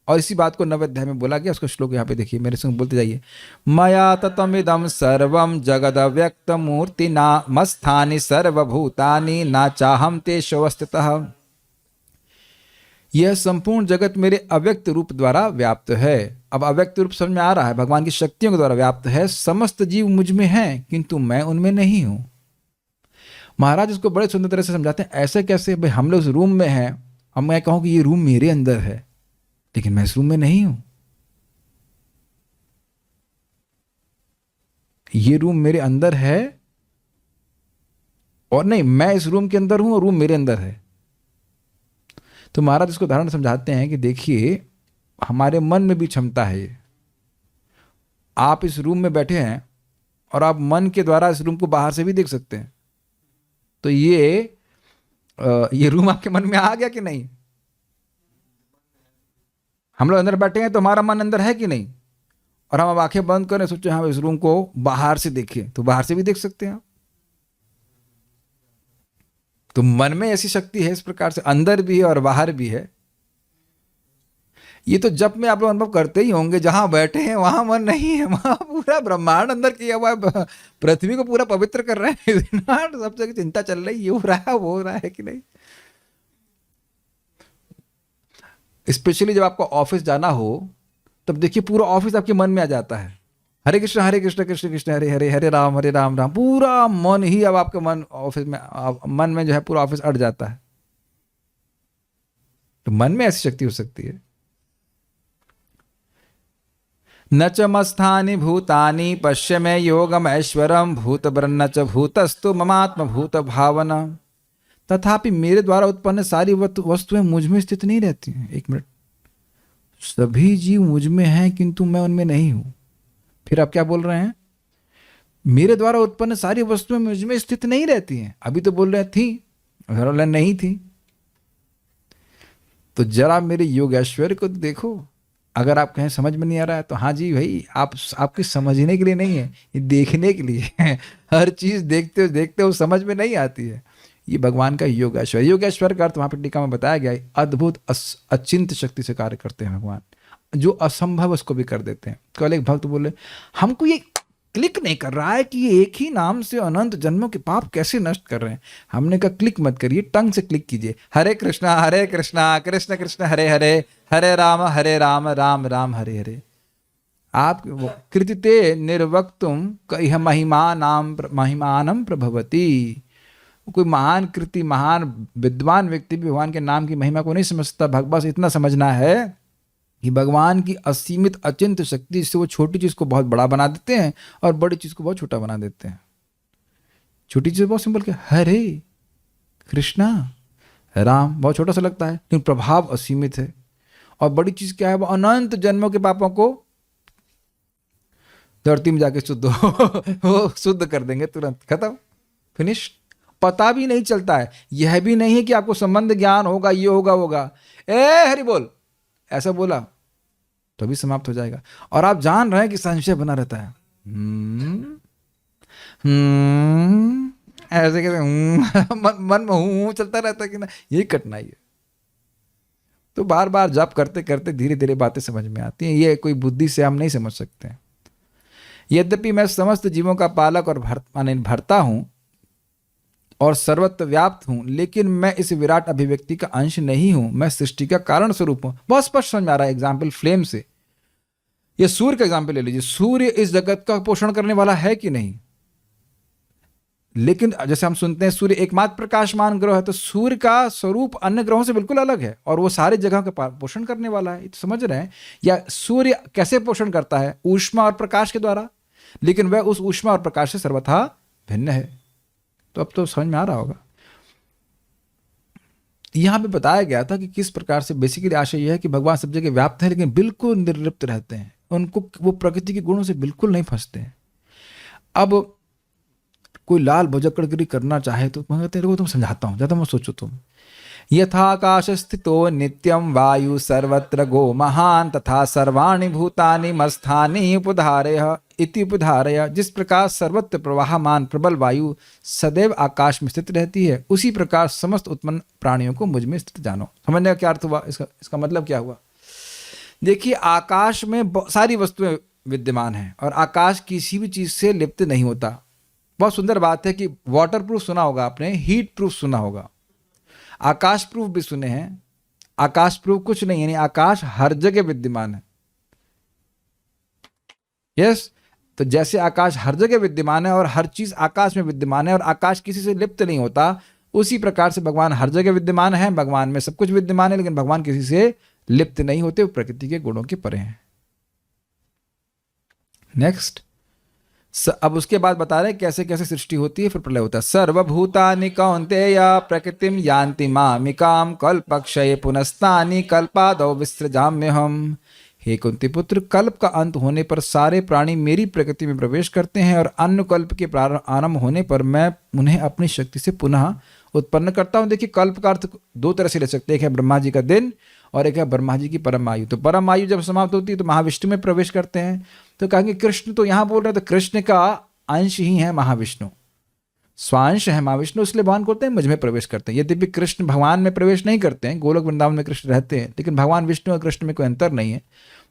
और इसी बात को नवे अध्याय में बोला गया। उसका श्लोक यहाँ पे देखिए, मेरे संग बोलते जाइए। मया ततमिदं सर्वं जगद व्यक्त मूर्ति नामस्थानि सर्वभूतानि ना चाहम तेषु अवस्थितः। यह संपूर्ण जगत मेरे अव्यक्त रूप द्वारा व्याप्त है। अब अव्यक्त रूप समझ में आ रहा है, भगवान की शक्तियों के द्वारा व्याप्त है। समस्त जीव मुझ में हैं, किंतु मैं उनमें नहीं हूं। महाराज इसको बड़े सुंदर तरह से समझाते हैं। ऐसे कैसे? भाई हम लोग इस रूम में हैं, अब मैं कहूं कि ये रूम मेरे अंदर है, लेकिन मैं इस रूम में नहीं हूं। ये रूम मेरे अंदर है और नहीं, मैं इस रूम के अंदर हूं और रूम मेरे अंदर है। तो महाराज इसको उदाहरण समझाते हैं कि देखिए हमारे मन में भी क्षमता है ये। आप इस रूम में बैठे हैं और आप मन के द्वारा इस रूम को बाहर से भी देख सकते हैं। तो ये रूम आपके मन में आ गया कि नहीं? हम लोग अंदर बैठे हैं तो हमारा मन अंदर है कि नहीं? और हम अब आंखें बंद करें, सोचे हम इस रूम को बाहर से देखें, तो बाहर से भी देख सकते हैं। तो मन में ऐसी शक्ति है, इस प्रकार से अंदर भी है और बाहर भी है। ये तो जब में आप लोग अनुभव करते ही होंगे, जहां बैठे हैं वहां मन नहीं है, वहां पूरा ब्रह्मांड अंदर किया हुआ है, पृथ्वी को पूरा पवित्र कर रहे हैं। सब जगह चिंता चल रही, ये हो रहा है वो हो रहा है कि नहीं। स्पेशली जब आपको ऑफिस जाना हो, तब देखिए पूरा ऑफिस आपके मन में आ जाता है। हरे कृष्ण कृष्ण कृष्ण हरे हरे, हरे राम राम। पूरा मन ही अब आपके मन ऑफिस में, मन में जो है पूरा ऑफिस अड़ जाता है। तो मन में ऐसी शक्ति हो सकती है। न च मस्थानि भूतानि पश्य में योगम ऐश्वरम भूत ब्रह्म च भूतस्तु ममात्म भूत भावना। तथापि मेरे द्वारा उत्पन्न सारी वस्तुएं मुझ में स्थित नहीं रहती हैं। एक मिनट, सभी जीव मुझ में हैं किंतु मैं उनमें नहीं हूं। फिर आप क्या बोल रहे हैं? मेरे द्वारा उत्पन्न सारी वस्तुएं मुझ में स्थित नहीं रहती हैं। अभी तो बोल रहे थी, नहीं थी। तो जरा मेरे योग ऐश्वर्य को देखो। अगर आप कहें समझ में नहीं आ रहा है, तो हाँ जी भाई, आपकी समझने के लिए नहीं है, ये देखने के लिए है। हर चीज देखते हो समझ में नहीं आती है। ये भगवान का योग ऐश्वर्य। योग ऐश्वर्य का अर्थ वहां पर टीका में बताया गया है, अद्भुत अचिंत शक्ति से कार्य करते हैं भगवान, जो असंभव उसको भी कर देते हैं। कल एक भक्त बोले, हमको ये क्लिक नहीं कर रहा है कि ये एक ही नाम से अनंत जन्मों के पाप कैसे नष्ट कर रहे हैं। हमने कहा क्लिक मत करिए, टंग से क्लिक कीजिए। हरे कृष्णा कृष्ण कृष्ण हरे हरे, हरे राम राम राम हरे हरे। आप कृतिते निर्वक्तुम कह महिमानम प्रभवती। कोई महान कृति, महान विद्वान व्यक्ति भी भगवान के नाम की महिमा को नहीं समझता। भगवान से इतना समझना है कि भगवान की असीमित अचिंत्य शक्ति से वो छोटी चीज को बहुत बड़ा बना देते हैं और बड़ी चीज को बहुत छोटा बना देते हैं। छोटी चीज बहुत सिंपल, क्या हरे कृष्णा राम, बहुत छोटा सा लगता है लेकिन प्रभाव असीमित है। और बड़ी चीज क्या है, वो अनंत जन्मों के पापों को धरती में जाके शुद्ध वो शुद्ध कर देंगे, तुरंत खत्म, फिनिश। पता भी नहीं चलता है, यह भी नहीं है कि आपको संबंध ज्ञान होगा, ये होगा होगा, ए हरि बोल ऐसा बोला तो भी समाप्त हो जाएगा। और आप जान रहे हैं कि संशय बना रहता है, ऐसे कहते मन में हूं चलता रहता है कि ना, यही कठिनाई है। तो बार बार जप करते करते धीरे धीरे बातें समझ में आती हैं, ये कोई बुद्धि से हम नहीं समझ सकते। यद्यपि मैं समस्त जीवों का पालक और भरता हूं और सर्वत्र व्याप्त हूं, लेकिन मैं इस विराट अभिव्यक्ति का अंश नहीं हूं, मैं सृष्टि का कारण स्वरूप हूं। बहुत स्पष्ट समझ में आ रहा है एग्जाम्पल फ्लेम से। ये सूर्य का एग्जाम्पल ले लीजिए, सूर्य इस जगत का पोषण करने वाला है कि नहीं? लेकिन जैसे हम सुनते हैं सूर्य एकमात्र प्रकाशमान ग्रह है, तो सूर्य का स्वरूप अन्य ग्रहों से बिल्कुल अलग है और वो सारे जगह का पोषण करने वाला है, तो समझ रहे हैं? या सूर्य कैसे पोषण करता है? ऊष्मा और प्रकाश के द्वारा, लेकिन वह उस ऊष्मा और प्रकाश से सर्वथा भिन्न है। तो अब तो समझ में आ रहा होगा। यहां पे बताया गया था कि किस प्रकार से बेसिकली आशय यह है कि भगवान सब जगह व्याप्त है लेकिन बिल्कुल निर्लिप्त रहते हैं, उनको वो प्रकृति के गुणों से बिल्कुल नहीं फंसते हैं। अब कोई लाल भुजक्कड़गिरी करना चाहे तो मैं तेरे को तुम समझाता हूं, ज्यादा मत सोचो तुम। यथाकाश स्थितो नित्यम वायु सर्वत्र गो महान तथा सर्वाणि भूतानि मस्थानि उपधारय इति उपधारय। जिस प्रकार सर्वत्र प्रवाहमान प्रबल वायु सदैव आकाश में स्थित रहती है, उसी प्रकार समस्त उत्पन्न प्राणियों को मुझ में स्थित जानो। समझने का क्या अर्थ हुआ? इसका मतलब क्या हुआ? देखिए, आकाश में सारी वस्तुएं विद्यमान हैं और आकाश किसी भी चीज से लिप्त नहीं होता। बहुत सुंदर बात है कि वाटर प्रूफ सुना होगा आपने, हीट प्रूफ सुना होगा, आकाश प्रूफ भी सुने हैं। आकाश प्रूफ कुछ नहीं, यानी आकाश हर जगह विद्यमान है। यस, तो जैसे आकाश हर जगह विद्यमान है और हर चीज आकाश में विद्यमान है और आकाश किसी से लिप्त नहीं होता, उसी प्रकार से भगवान हर जगह विद्यमान है, भगवान में सब कुछ विद्यमान है, लेकिन भगवान किसी से लिप्त नहीं होते, वो प्रकृति के गुणों के परे हैं। नेक्स्ट, अब उसके बाद बता रहे कैसे कैसे सृष्टि होती है, फिर प्रलय होता है। सर्वभूतानि कौन्तेय प्रकृतिम यान्ति मामिकाम कल्पक्षये पुनस्तानि कल्पादौ विसृजाम्यहम्। हे कुंती पुत्र, कल्प का अंत होने पर सारे प्राणी मेरी प्रकृति में प्रवेश करते हैं और अन्य कल्प के आरंभ होने पर मैं उन्हें अपनी शक्ति से पुनः उत्पन्न करता हूँ। देखिए, कल्प का अर्थ दो तरह से ले सकते हैं, एक है ब्रह्मा जी का दिन और एक है ब्रह्मा जी की परम आयु। तो परम आयु जब समाप्त होती है तो महाविष्णु में प्रवेश करते हैं। तो कहेंगे कृष्ण तो यहाँ बोल रहे हैं, तो कृष्ण का अंश ही है महाविष्णु, स्वांश है महाविष्णु, इसलिए भगवान करते हैं मुझ में प्रवेश करते हैं। यद्यपि कृष्ण भगवान में प्रवेश नहीं करते हैं, गोलोक वृंदावन में कृष्ण रहते हैं, लेकिन भगवान विष्णु और कृष्ण में कोई अंतर नहीं है,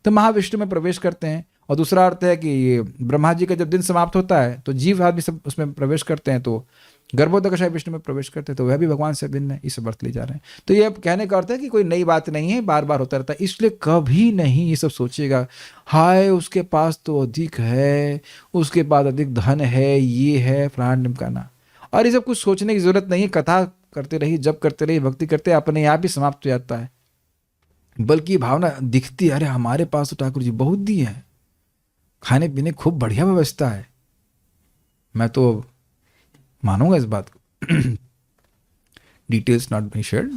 तो महाविष्णु में प्रवेश करते हैं। और दूसरा अर्थ है कि ये ब्रह्मा जी का जब दिन समाप्त होता है तो जीव आदि सब उसमें प्रवेश करते हैं, तो गर्भोदकशाय विष्णु में प्रवेश करते हैं, तो वह भी भगवान से भिन्न है, इस अर्थ ले जा रहे हैं। तो ये कहने का अर्थ है कि कोई नई बात नहीं है, बार बार होता रहता है। इसलिए कभी नहीं ये सब सोचिएगा हाय उसके पास तो अधिक है, उसके पास अधिक धन है, ये है फलाना ढिमकाना, और ये सब कुछ सोचने की जरूरत नहीं है। कथा करते रहिए, जप करते रहिए, भक्ति करते अपने आप ही समाप्त हो जाता है। बल्कि भावना दिखती है, अरे हमारे पास तो ठाकुर जी बहुत दिए हैं, खाने पीने खूब बढ़िया व्यवस्था है, मैं तो मानूंगा इस बात को। Details not be shared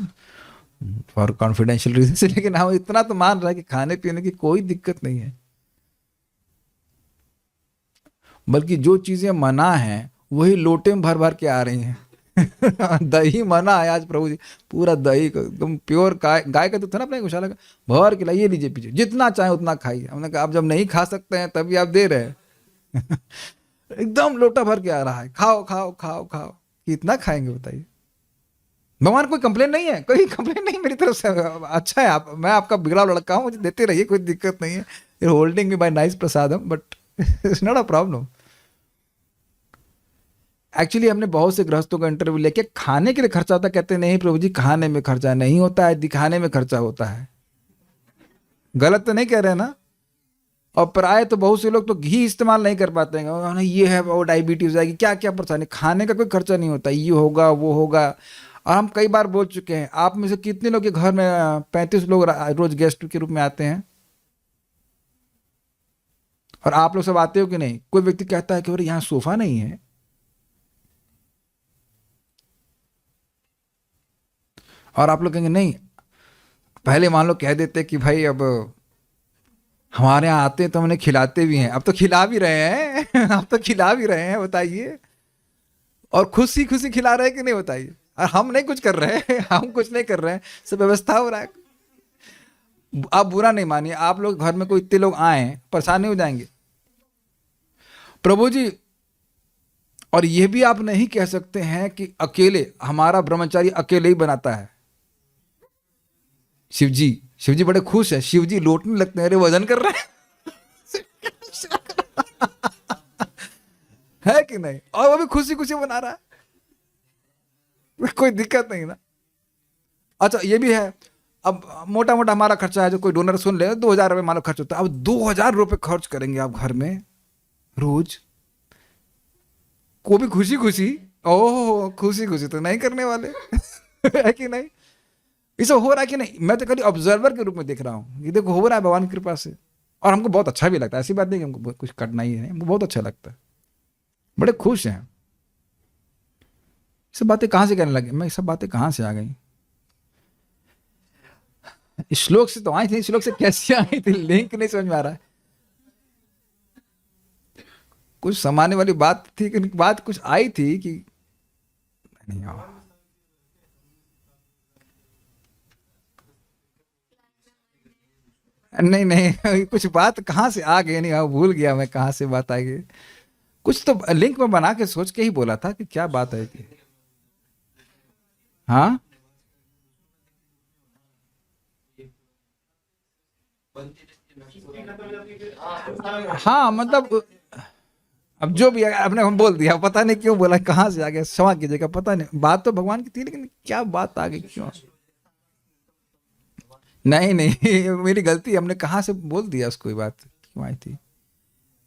for confidential reason से, लेकिन हम इतना तो मान रहे हैं कि खाने पीने की कोई दिक्कत नहीं है। बल्कि जो चीजें मना हैं वही लोटे में भर भर के आ रही हैं। दही मना है आज प्रभु जी, पूरा दही एकदम प्योर गाय का दूध था ना अपने गौशाला का, भर के लाइए, लीजिए पीजिए, जितना चाहे उतना खाइए। हमने कहा आप जब नहीं खा सकते हैं तभी आप दे रहे हैं। एकदम लोटा भर के आ रहा है, खाओ खाओ खाओ खाओ, कितना खाएंगे बताइए। भगवान कोई कंप्लेन नहीं है, कोई कंप्लेन नहीं मेरी तरफ से, अच्छा है आप, मैं आपका बिगड़ा लड़का हूँ, मुझे देते रहिए, कोई दिक्कत नहीं है। You holding me by nice prasadam, but it's not a problem. Actually हमने बहुत से गृहस्थों का इंटरव्यू लेके, खाने के लिए खर्चा होता, कहते नहीं प्रभु जी खाने में खर्चा नहीं होता है, दिखाने में खर्चा होता है। गलत तो नहीं कह रहे ना? और प्राय तो बहुत से लोग तो घी इस्तेमाल नहीं कर पाते हैं, "नहीं, ये है वो डायबिटीज हो जाएगी, क्या क्या परेशानी, खाने का कोई खर्चा नहीं होता, ये होगा वो होगा। और हम कई बार बोल चुके हैं, आप में से कितने लोग के घर में 35 लोग रोज गेस्ट के रूप में आते हैं? और आप लोग सब आते हो कि नहीं? कोई व्यक्ति कहता है कि अरे यहाँ सोफा नहीं है, और आप लोग कहेंगे नहीं। पहले मान लो कह देते कि भाई अब हमारे यहाँ आते हैं तो हमने खिलाते भी हैं, अब तो खिला भी रहे हैं अब तो खिला भी रहे हैं, बताइए। और खुशी खुशी खिला रहे हैं कि नहीं, बताइए। और हम नहीं कुछ कर रहे हैं हम कुछ नहीं कर रहे हैं, सब व्यवस्था हो रहा है। आप बुरा नहीं मानिए, आप लोग घर में कोई इतने लोग आए हैं, परेशान नहीं हो जाएंगे प्रभु जी। और यह भी आप नहीं कह सकते हैं कि अकेले हमारा ब्रह्मचारी अकेले ही बनाता है। शिव जी बड़े खुश है, शिव जी लौटने लगते हैं, अरे वजन कर रहे हैं है कि नहीं? और वो भी खुशी खुशी बना रहा है, कोई दिक्कत नहीं ना। अच्छा ये भी है, अब मोटा मोटा हमारा खर्चा है, जो कोई डोनर सुन ले 2000 रुपये मान लो खर्च होता है, अब 2000 रुपये खर्च करेंगे आप घर में रोज, को भी खुशी खुशी। ओह खुशी खुशी तो नहीं करने वाले है कि नहीं? ये सब हो रहा है कि नहीं? मैं तो कभी ऑब्जर्वर के रूप में देख रहा हूँ, ये देखो हो रहा है भगवान की कृपा से, और हमको बहुत अच्छा भी लगता है। ऐसी बात नहीं कि हमको कुछ करना ही है, हमको बहुत अच्छा लगता है, बड़े खुश हैं। सब बातें कहाँ से कहने लगे, मैं सब बातें कहाँ से आ गई? श्लोक से तो आई थी, श्लोक से कैसे आई थी, लिंक नहीं समझ में आ रहा है। कुछ समाने वाली बात थी कि बात कुछ आई थी कि नहीं? नहीं नहीं कुछ बात कहाँ से आ गई, नहीं भूल गया मैं कहाँ से बात आ गई। कुछ तो लिंक में बना के सोच के ही बोला था कि क्या बात है कि हाँ हाँ मतलब अब जो भी आपने हम बोल दिया, पता नहीं क्यों बोला, कहाँ से आ गया, क्षमा कीजिएगा, पता नहीं। बात तो भगवान की थी, लेकिन क्या बात आ गई क्यों? नहीं नहीं मेरी गलती, हमने कहाँ से बोल दिया उसको, बात क्यों आई थी।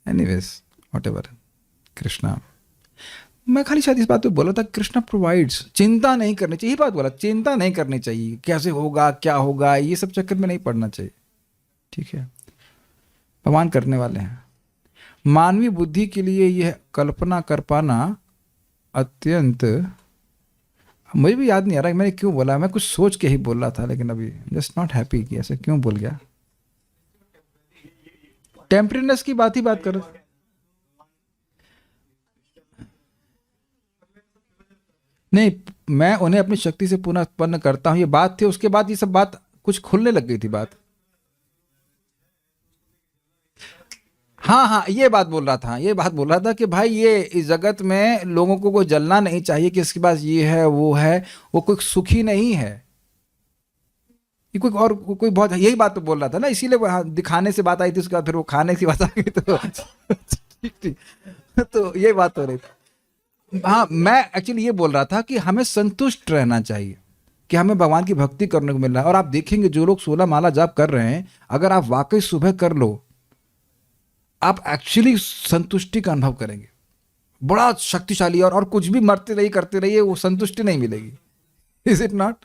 Anyways whatever, Krishna. मैं खाली शायद इस बात पे बोला था, कृष्णा प्रोवाइड्स, चिंता नहीं करनी चाहिए, बात बोला, चिंता नहीं करनी चाहिए, कैसे होगा क्या होगा, ये सब चक्कर में नहीं पड़ना चाहिए, ठीक है? भगवान करने वाले हैं। मानवीय बुद्धि के लिए यह कल्पना कर पाना अत्यंत, मुझे भी याद नहीं आ रहा मैंने क्यों बोला, मैं कुछ सोच के ही बोल रहा था, लेकिन अभी जस्ट नॉट हैप्पी कि ऐसे क्यों बोल गया। टेम्परेनेस की बात ही बात करो। नहीं, मैं उन्हें अपनी शक्ति से पुनः उत्पन्न करता हूं, ये बात थी। उसके बाद ये सब बात कुछ खुलने लग गई थी बात। हाँ हाँ ये बात बोल रहा था, ये बात बोल रहा था कि भाई ये इस जगत में लोगों को कोई जलना नहीं चाहिए कि इसके पास ये है वो है, वो कोई सुखी नहीं है, ये कोई और कोई बहुत, यही बात तो बोल रहा था ना, इसीलिए वो दिखाने से बात आई थी, उसके बाद फिर वो खाने की बात आ गई तो ठीक ठीक, तो ये बात हो रही थी। हाँ मैं एक्चुअली ये बोल रहा था कि हमें संतुष्ट रहना चाहिए कि हमें भगवान की भक्ति करने को मिल रहा है। और आप देखेंगे जो लोग 16 माला जाप कर रहे हैं, अगर आप वाकई सुबह कर लो, आप एक्चुअली संतुष्टि का अनुभव करेंगे, बड़ा शक्तिशाली। और कुछ भी मरते रहिए करते रहिए, वो संतुष्टि नहीं मिलेगी। Is it not?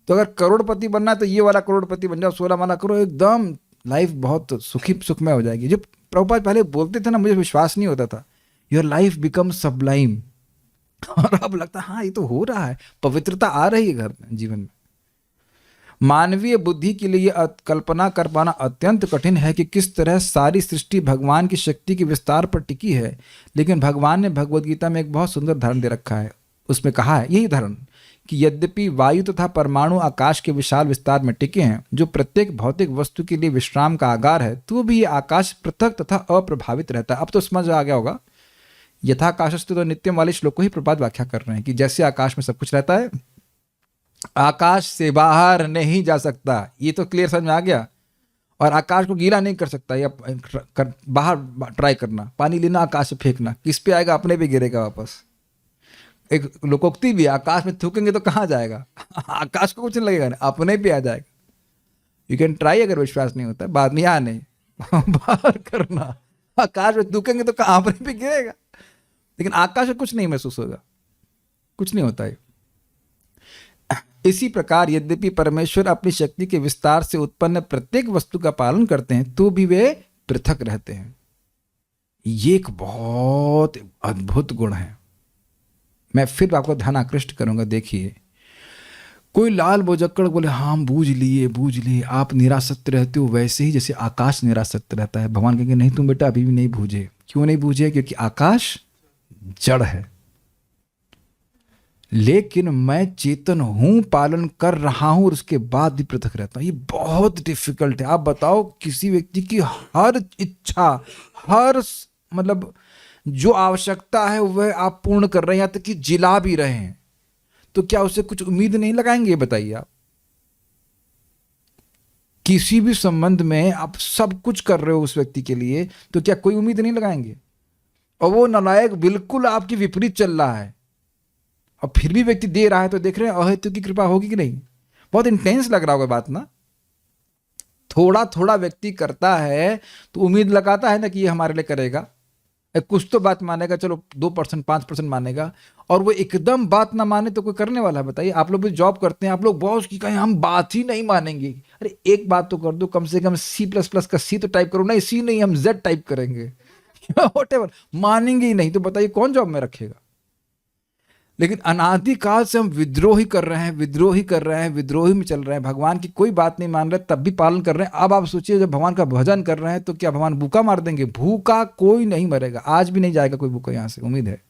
तो अगर करोड़पति बनना है तो ये वाला करोड़पति बन जाओ, 16 माला करो, एकदम लाइफ बहुत सुखी सुखमय हो जाएगी। जब प्रभुपाद पहले बोलते थे ना, मुझे विश्वास नहीं होता था, योर लाइफ बिकम सबलाइम। और अब लगता है हाँ ये तो हो रहा है, पवित्रता आ रही है घर में, जीवन में। मानवीय बुद्धि के लिए कल्पना कर पाना अत्यंत कठिन है कि किस तरह सारी सृष्टि भगवान की शक्ति के विस्तार पर टिकी है। लेकिन भगवान ने भगवद गीता में एक बहुत सुंदर धर्म दे रखा है। उसमें कहा है यही धर्म कि यद्यपि वायु तथा परमाणु आकाश के विशाल विस्तार में टिके हैं, जो प्रत्येक भौतिक वस्तु के लिए विश्राम का आगार है, तो भी ये आकाश पृथक तथा अप्रभावित रहता है। अब तो समझ आ गया होगा, यथाकाशस्तु तो नित्यम वाले श्लोक को ही प्रपात व्याख्या कर रहे हैं कि जैसे आकाश में सब कुछ रहता है, आकाश से बाहर नहीं जा सकता, ये तो क्लियर समझ में आ गया। और आकाश को गीला नहीं कर सकता, या बाहर ट्राई करना, पानी लेना आकाश से फेंकना, किस पे आएगा? अपने पे गिरेगा वापस। एक लोकोक्ति भी, आकाश में थूकेंगे तो कहाँ जाएगा? आकाश को कुछ नहीं लगेगा, अपने पे आ जाएगा। यू कैन ट्राई, अगर विश्वास नहीं होता बाद में, यहाँ नहीं, बाहर करना। आकाश में थूकेंगे तो कहाँ पर भी गिरेगा, लेकिन आकाश में कुछ नहीं महसूस होगा, कुछ नहीं होता है। इसी प्रकार यद्यपि परमेश्वर अपनी शक्ति के विस्तार से उत्पन्न प्रत्येक वस्तु का पालन करते हैं, तो भी वे पृथक रहते हैं। ये एक बहुत अद्भुत गुण है। मैं फिर आपको ध्यान आकृष्ट करूंगा। देखिए, कोई लाल बोजक्कड़ बोले हाँ हम बूझ लिए, आप निरासक्त रहते हो वैसे ही जैसे आकाश निरासक्त रहता है। भगवान कहेंगे नहीं तुम बेटा अभी भी नहीं बूझे। क्यों नहीं बूझे? क्योंकि आकाश जड़ है, लेकिन मैं चेतन हूं, पालन कर रहा हूं और उसके बाद भी पृथक रहता हूं। ये बहुत डिफिकल्ट है। आप बताओ, किसी व्यक्ति की हर इच्छा, हर मतलब जो आवश्यकता है वह आप पूर्ण कर रहे हैं, यहाँ तक कि जिला भी रहे हैं, तो क्या उससे कुछ उम्मीद नहीं लगाएंगे? बताइए आप। किसी भी संबंध में आप सब कुछ कर रहे हो उस व्यक्ति के लिए, तो क्या कोई उम्मीद नहीं लगाएंगे? और वो नालायक बिल्कुल आपकी विपरीत चल रहा है और फिर भी व्यक्ति दे रहा है, तो देख रहे हैं अहेतु की कृपा होगी कि नहीं? बहुत इंटेंस लग रहा होगा बात ना। थोड़ा थोड़ा व्यक्ति करता है तो उम्मीद लगाता है ना कि ये हमारे लिए करेगा, कुछ तो बात मानेगा, चलो 2% 5% मानेगा। और वो एकदम बात ना माने तो कोई करने वाला है? बताइए। आप लोग भी जॉब करते हैं, आप लोग बॉस की कहें हम बात ही नहीं मानेंगे, अरे एक बात तो कर दो, कम से कम C++ का C तो टाइप करो। नहीं C नहीं, हम Z टाइप करेंगे। व्हाटएवर, मानेंगे ही नहीं, तो बताइए कौन जॉब में रखेगा? लेकिन अनादिकाल से हम विद्रोही कर रहे हैं, विद्रोही में चल रहे हैं, भगवान की कोई बात नहीं मान रहे, तब भी पालन कर रहे हैं। अब आप सोचिए, जब भगवान का भजन कर रहे हैं तो क्या भगवान भूखा मार देंगे? भूखा कोई नहीं मरेगा, आज भी नहीं जाएगा कोई भूखा यहाँ से, उम्मीद है।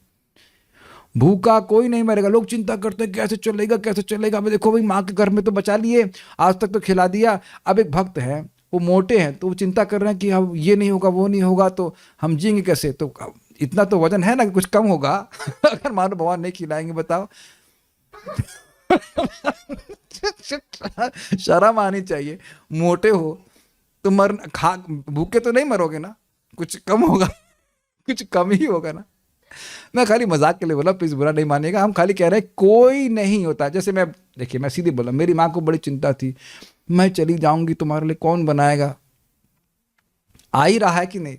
भूखा कोई नहीं मरेगा। लोग चिंता करते हैं कैसे चलेगा, कैसे चलेगा। अब देखो भाई, माँ के घर में तो बचा लिए, आज तक तो खिला दिया। अब एक भक्त है, वो मोटे हैं, तो वो चिंता कर रहे हैं कि अब ये नहीं होगा, वो नहीं होगा, तो हम जिएंगे कैसे? तो इतना तो वजन है ना कि कुछ कम होगा। अगर मानो भगवान नहीं खिलाएंगे, बताओ। शर्म आनी चाहिए। मोटे हो तो भूखे तो नहीं मरोगे ना, कुछ कम होगा, कुछ कम ही होगा ना। मैं खाली मजाक के लिए बोला, प्लीज बुरा नहीं मानिएगा। हम खाली कह रहे हैं कोई नहीं होता। जैसे मैं, देखिए मैं सीधे बोला, मेरी माँ को बड़ी चिंता थी, मैं चली जाऊंगी तुम्हारे लिए कौन बनाएगा? आ ही रहा है कि नहीं?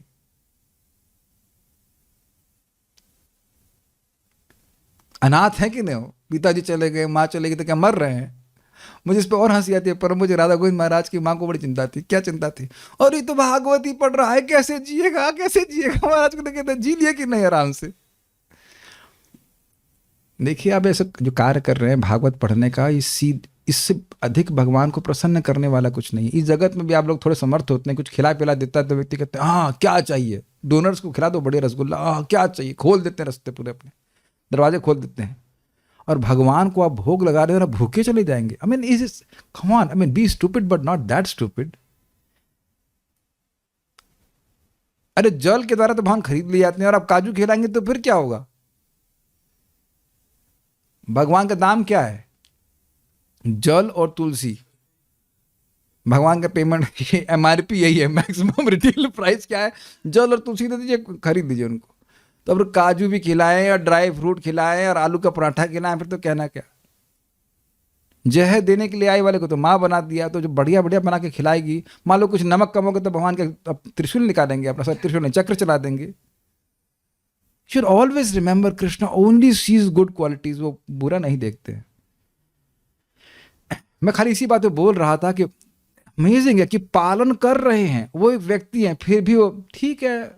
अनाथ है कि नहीं हो? पिताजी चले गए, माँ चले गई, तो क्या मर रहे हैं? मुझे इस पर और हंसी आती है, पर मुझे राधा गोविंद महाराज की माँ को बड़ी चिंता थी। क्या चिंता थी? और ये तो भागवती पढ़ रहा है, कैसे जिएगा, कैसे जिएगा? महाराज को तो कहते जी लिए कि नहीं आराम से। देखिए, आप ऐसा जो कार्य कर रहे हैं भागवत पढ़ने का, इससे अधिक भगवान को प्रसन्न करने वाला कुछ नहीं। इस जगत में भी आप लोग थोड़े समर्थ होते हैं, कुछ खिला पिला देता है तो व्यक्ति कहते हैं हाँ क्या चाहिए, डोनर्स को खिला दो बड़े रसगुल्ला, हाँ क्या चाहिए, खोल देते हैं रास्ते, पूरे अपने दरवाजे खोल देते हैं। और भगवान को आप भोग लगा रहे हो और भूखे चले जाएंगे। I mean is come on, I mean be stupid but not that stupid. अरे जल के द्वारा तो भगवान खरीद लिए जाते हैं, और आप काजू खिलाएंगे तो फिर क्या होगा? भगवान का दाम क्या है? जल और तुलसी। भगवान का पेमेंट MRP यही है, मैक्सिमम रिटेल प्राइस क्या है? जल और तुलसी दे दीजिए, खरीद लीजिए उनको। तो अब काजू भी खिलाएं और ड्राई फ्रूट खिलाएं और आलू का पराठा खिलाएं, फिर तो कहना क्या। जहर देने के लिए आई वाले को तो माँ बना दिया, तो जो बढ़िया बढ़िया बना के खिलाएगी। मान लो कुछ नमक कम होगा तो भगवान के त्रिशूल निकालेंगे, अपना सब त्रिशूल नहीं चक्र चला देंगे। Should always remember Krishna only sees good qualities, वो बुरा नहीं देखते। मैं खाली इसी बात पे बोल रहा था कि अमेजिंग है कि पालन कर रहे हैं, वो एक व्यक्ति हैं, फिर भी वो ठीक है,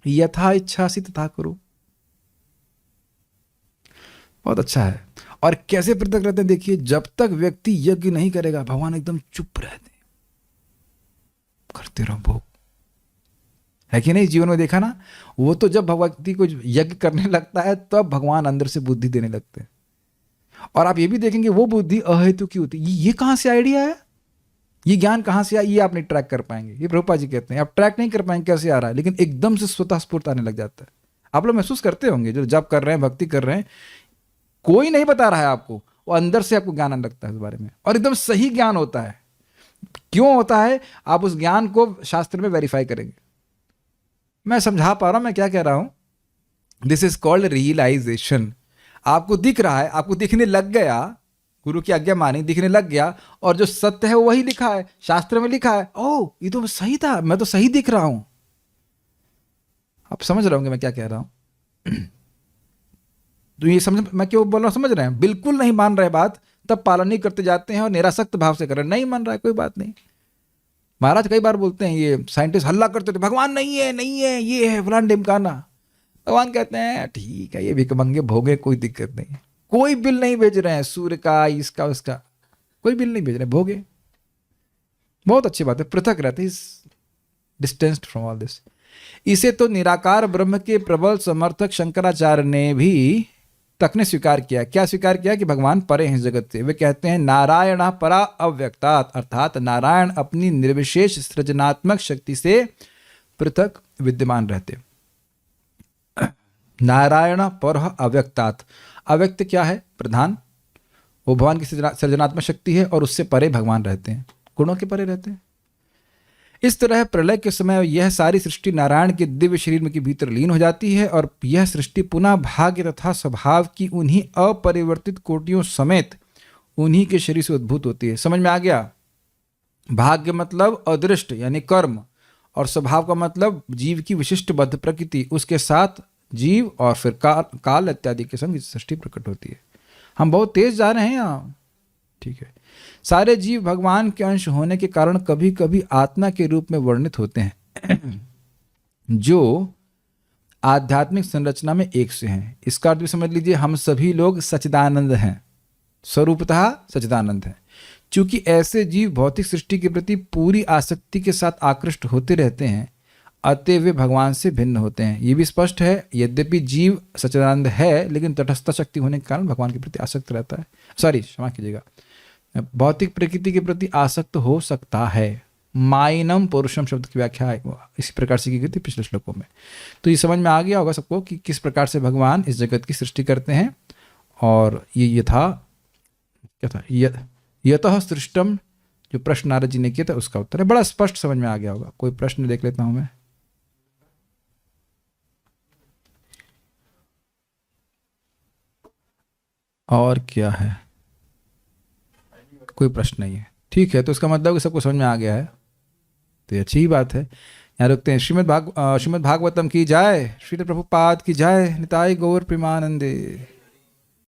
यथा इच्छा सी तथा करो। बहुत अच्छा है। और कैसे पृथक रहते हैं? देखिए, जब तक व्यक्ति यज्ञ नहीं करेगा भगवान एकदम चुप रहते, करते रहो भोग, है कि नहीं? जीवन में देखा ना, वो तो जब व्यक्ति को यज्ञ करने लगता है तब भगवान अंदर से बुद्धि देने लगते हैं। और आप ये भी देखेंगे वो बुद्धि अहेतु की होती है। ये कहां से आइडिया है, ये ज्ञान कहां से आया, ये आप नहीं ट्रैक कर पाएंगे। ये प्रभुपाद जी कहते हैं आप ट्रैक नहीं कर पाएंगे कैसे आ रहा है, लेकिन एकदम से स्वतः स्फूर्त आने लग जाता है। आप लोग महसूस करते होंगे जो जब कर रहे हैं, भक्ति कर रहे हैं, कोई नहीं बता रहा है आपको, वो अंदर से आपको ज्ञान आने लगता है इस बारे में, और एकदम सही ज्ञान होता है। क्यों होता है? आप उस ज्ञान को शास्त्र में वेरीफाई करेंगे। मैं समझा पा रहा हूं मैं क्या कह रहा हूं? This is called realisation. आपको दिख रहा है, आपको दिखने लग गया, गुरु की आज्ञा मानी, दिखने लग गया, और जो सत्य है वो वही लिखा है, शास्त्र में लिखा है, ओह ये तो सही था, मैं तो सही दिख रहा हूं। आप समझ रहे होंगे मैं क्या कह रहा हूं। तो ये समझ, मैं क्यों बोल रहा हूं, समझ रहे हैं? बिल्कुल नहीं मान रहे बात, तब पालन नहीं करते जाते हैं और निरासक्त भाव से कर रहे हैं। नहीं मान रहा है, कोई बात नहीं। महाराज कई बार बोलते हैं, ये साइंटिस्ट हल्ला करते थे, भगवान नहीं है, नहीं है, ये है फलान ढिमकाना। भगवान कहते हैं ठीक है, ये भिखमंगे भोगे, कोई दिक्कत नहीं, कोई बिल नहीं भेज रहे हैं सूर्य का, इसका उसका, कोई बिल नहीं भेज रहे, भोगे। बहुत अच्छी बात है, पृथक रहते, is distanced from all this. इसे तो निराकार ब्रह्म के प्रबल समर्थक शंकराचार्य ने भी तक ने स्वीकार किया। क्या स्वीकार किया? कि भगवान परे हैं जगत से। वे कहते हैं नारायण परा अव्यक्तात्, अर्थात नारायण अपनी निर्विशेष सृजनात्मक शक्ति से पृथक विद्यमान रहते। नारायण पर अव्यक्तात्, अव्यक्त क्या है? प्रधान, वो भगवान की सृजनात्मक शक्ति है और उससे परे भगवान रहते हैं, गुणों के परे रहते हैं। इस तरह प्रलय के समय यह सारी सृष्टि नारायण के दिव्य शरीर के भीतर लीन हो जाती है और यह सृष्टि पुनः भाग्य तथा स्वभाव की उन्हीं अपरिवर्तित कोटियों समेत उन्हीं के शरीर से उद्भूत होती है। समझ में आ गया? भाग्य मतलब अदृष्ट यानी कर्म, और स्वभाव का मतलब जीव की विशिष्ट बद्ध प्रकृति, उसके साथ जीव और फिर काल इत्यादि के संग सृष्टि प्रकट होती है। हम बहुत तेज जा रहे हैं यहाँ, ठीक है। सारे जीव भगवान के अंश होने के कारण कभी कभी आत्मा के रूप में वर्णित होते हैं जो आध्यात्मिक संरचना में एक से हैं। इसका अर्थ भी समझ लीजिए, हम सभी लोग सच्चिदानंद हैं, स्वरूपतः सच्चिदानंद हैं। चूंकि ऐसे जीव भौतिक सृष्टि के प्रति पूरी आसक्ति के साथ आकृष्ट होते रहते हैं, अतः वे भगवान से भिन्न होते हैं। ये भी स्पष्ट है, यद्यपि जीव सच्चिदानंद है लेकिन तटस्थ शक्ति होने के कारण भगवान के प्रति आसक्त रहता है। सॉरी, क्षमा कीजिएगा, भौतिक प्रकृति के प्रति आसक्त हो सकता है। माइनम पुरुषम शब्द की व्याख्या इसी प्रकार से की गई थी पिछले श्लोकों में। तो ये समझ में आ गया होगा सबको कि किस प्रकार से भगवान इस जगत की सृष्टि करते हैं। और ये था क्या था, यतः सृष्टम, जो प्रश्न नारद जी ने किया था उसका उत्तर है। बड़ा स्पष्ट समझ में आ गया होगा। कोई प्रश्न देख लेता हूं मैं। और क्या है? कोई प्रश्न नहीं है, ठीक है। तो इसका मतलब कि सबको समझ में आ गया है, तो ये अच्छी ही बात है। यहाँ रुकते हैं। श्रीमद् भागवतम की जय, श्रील प्रभुपाद की जय, निताई गौर प्रेमानंदे।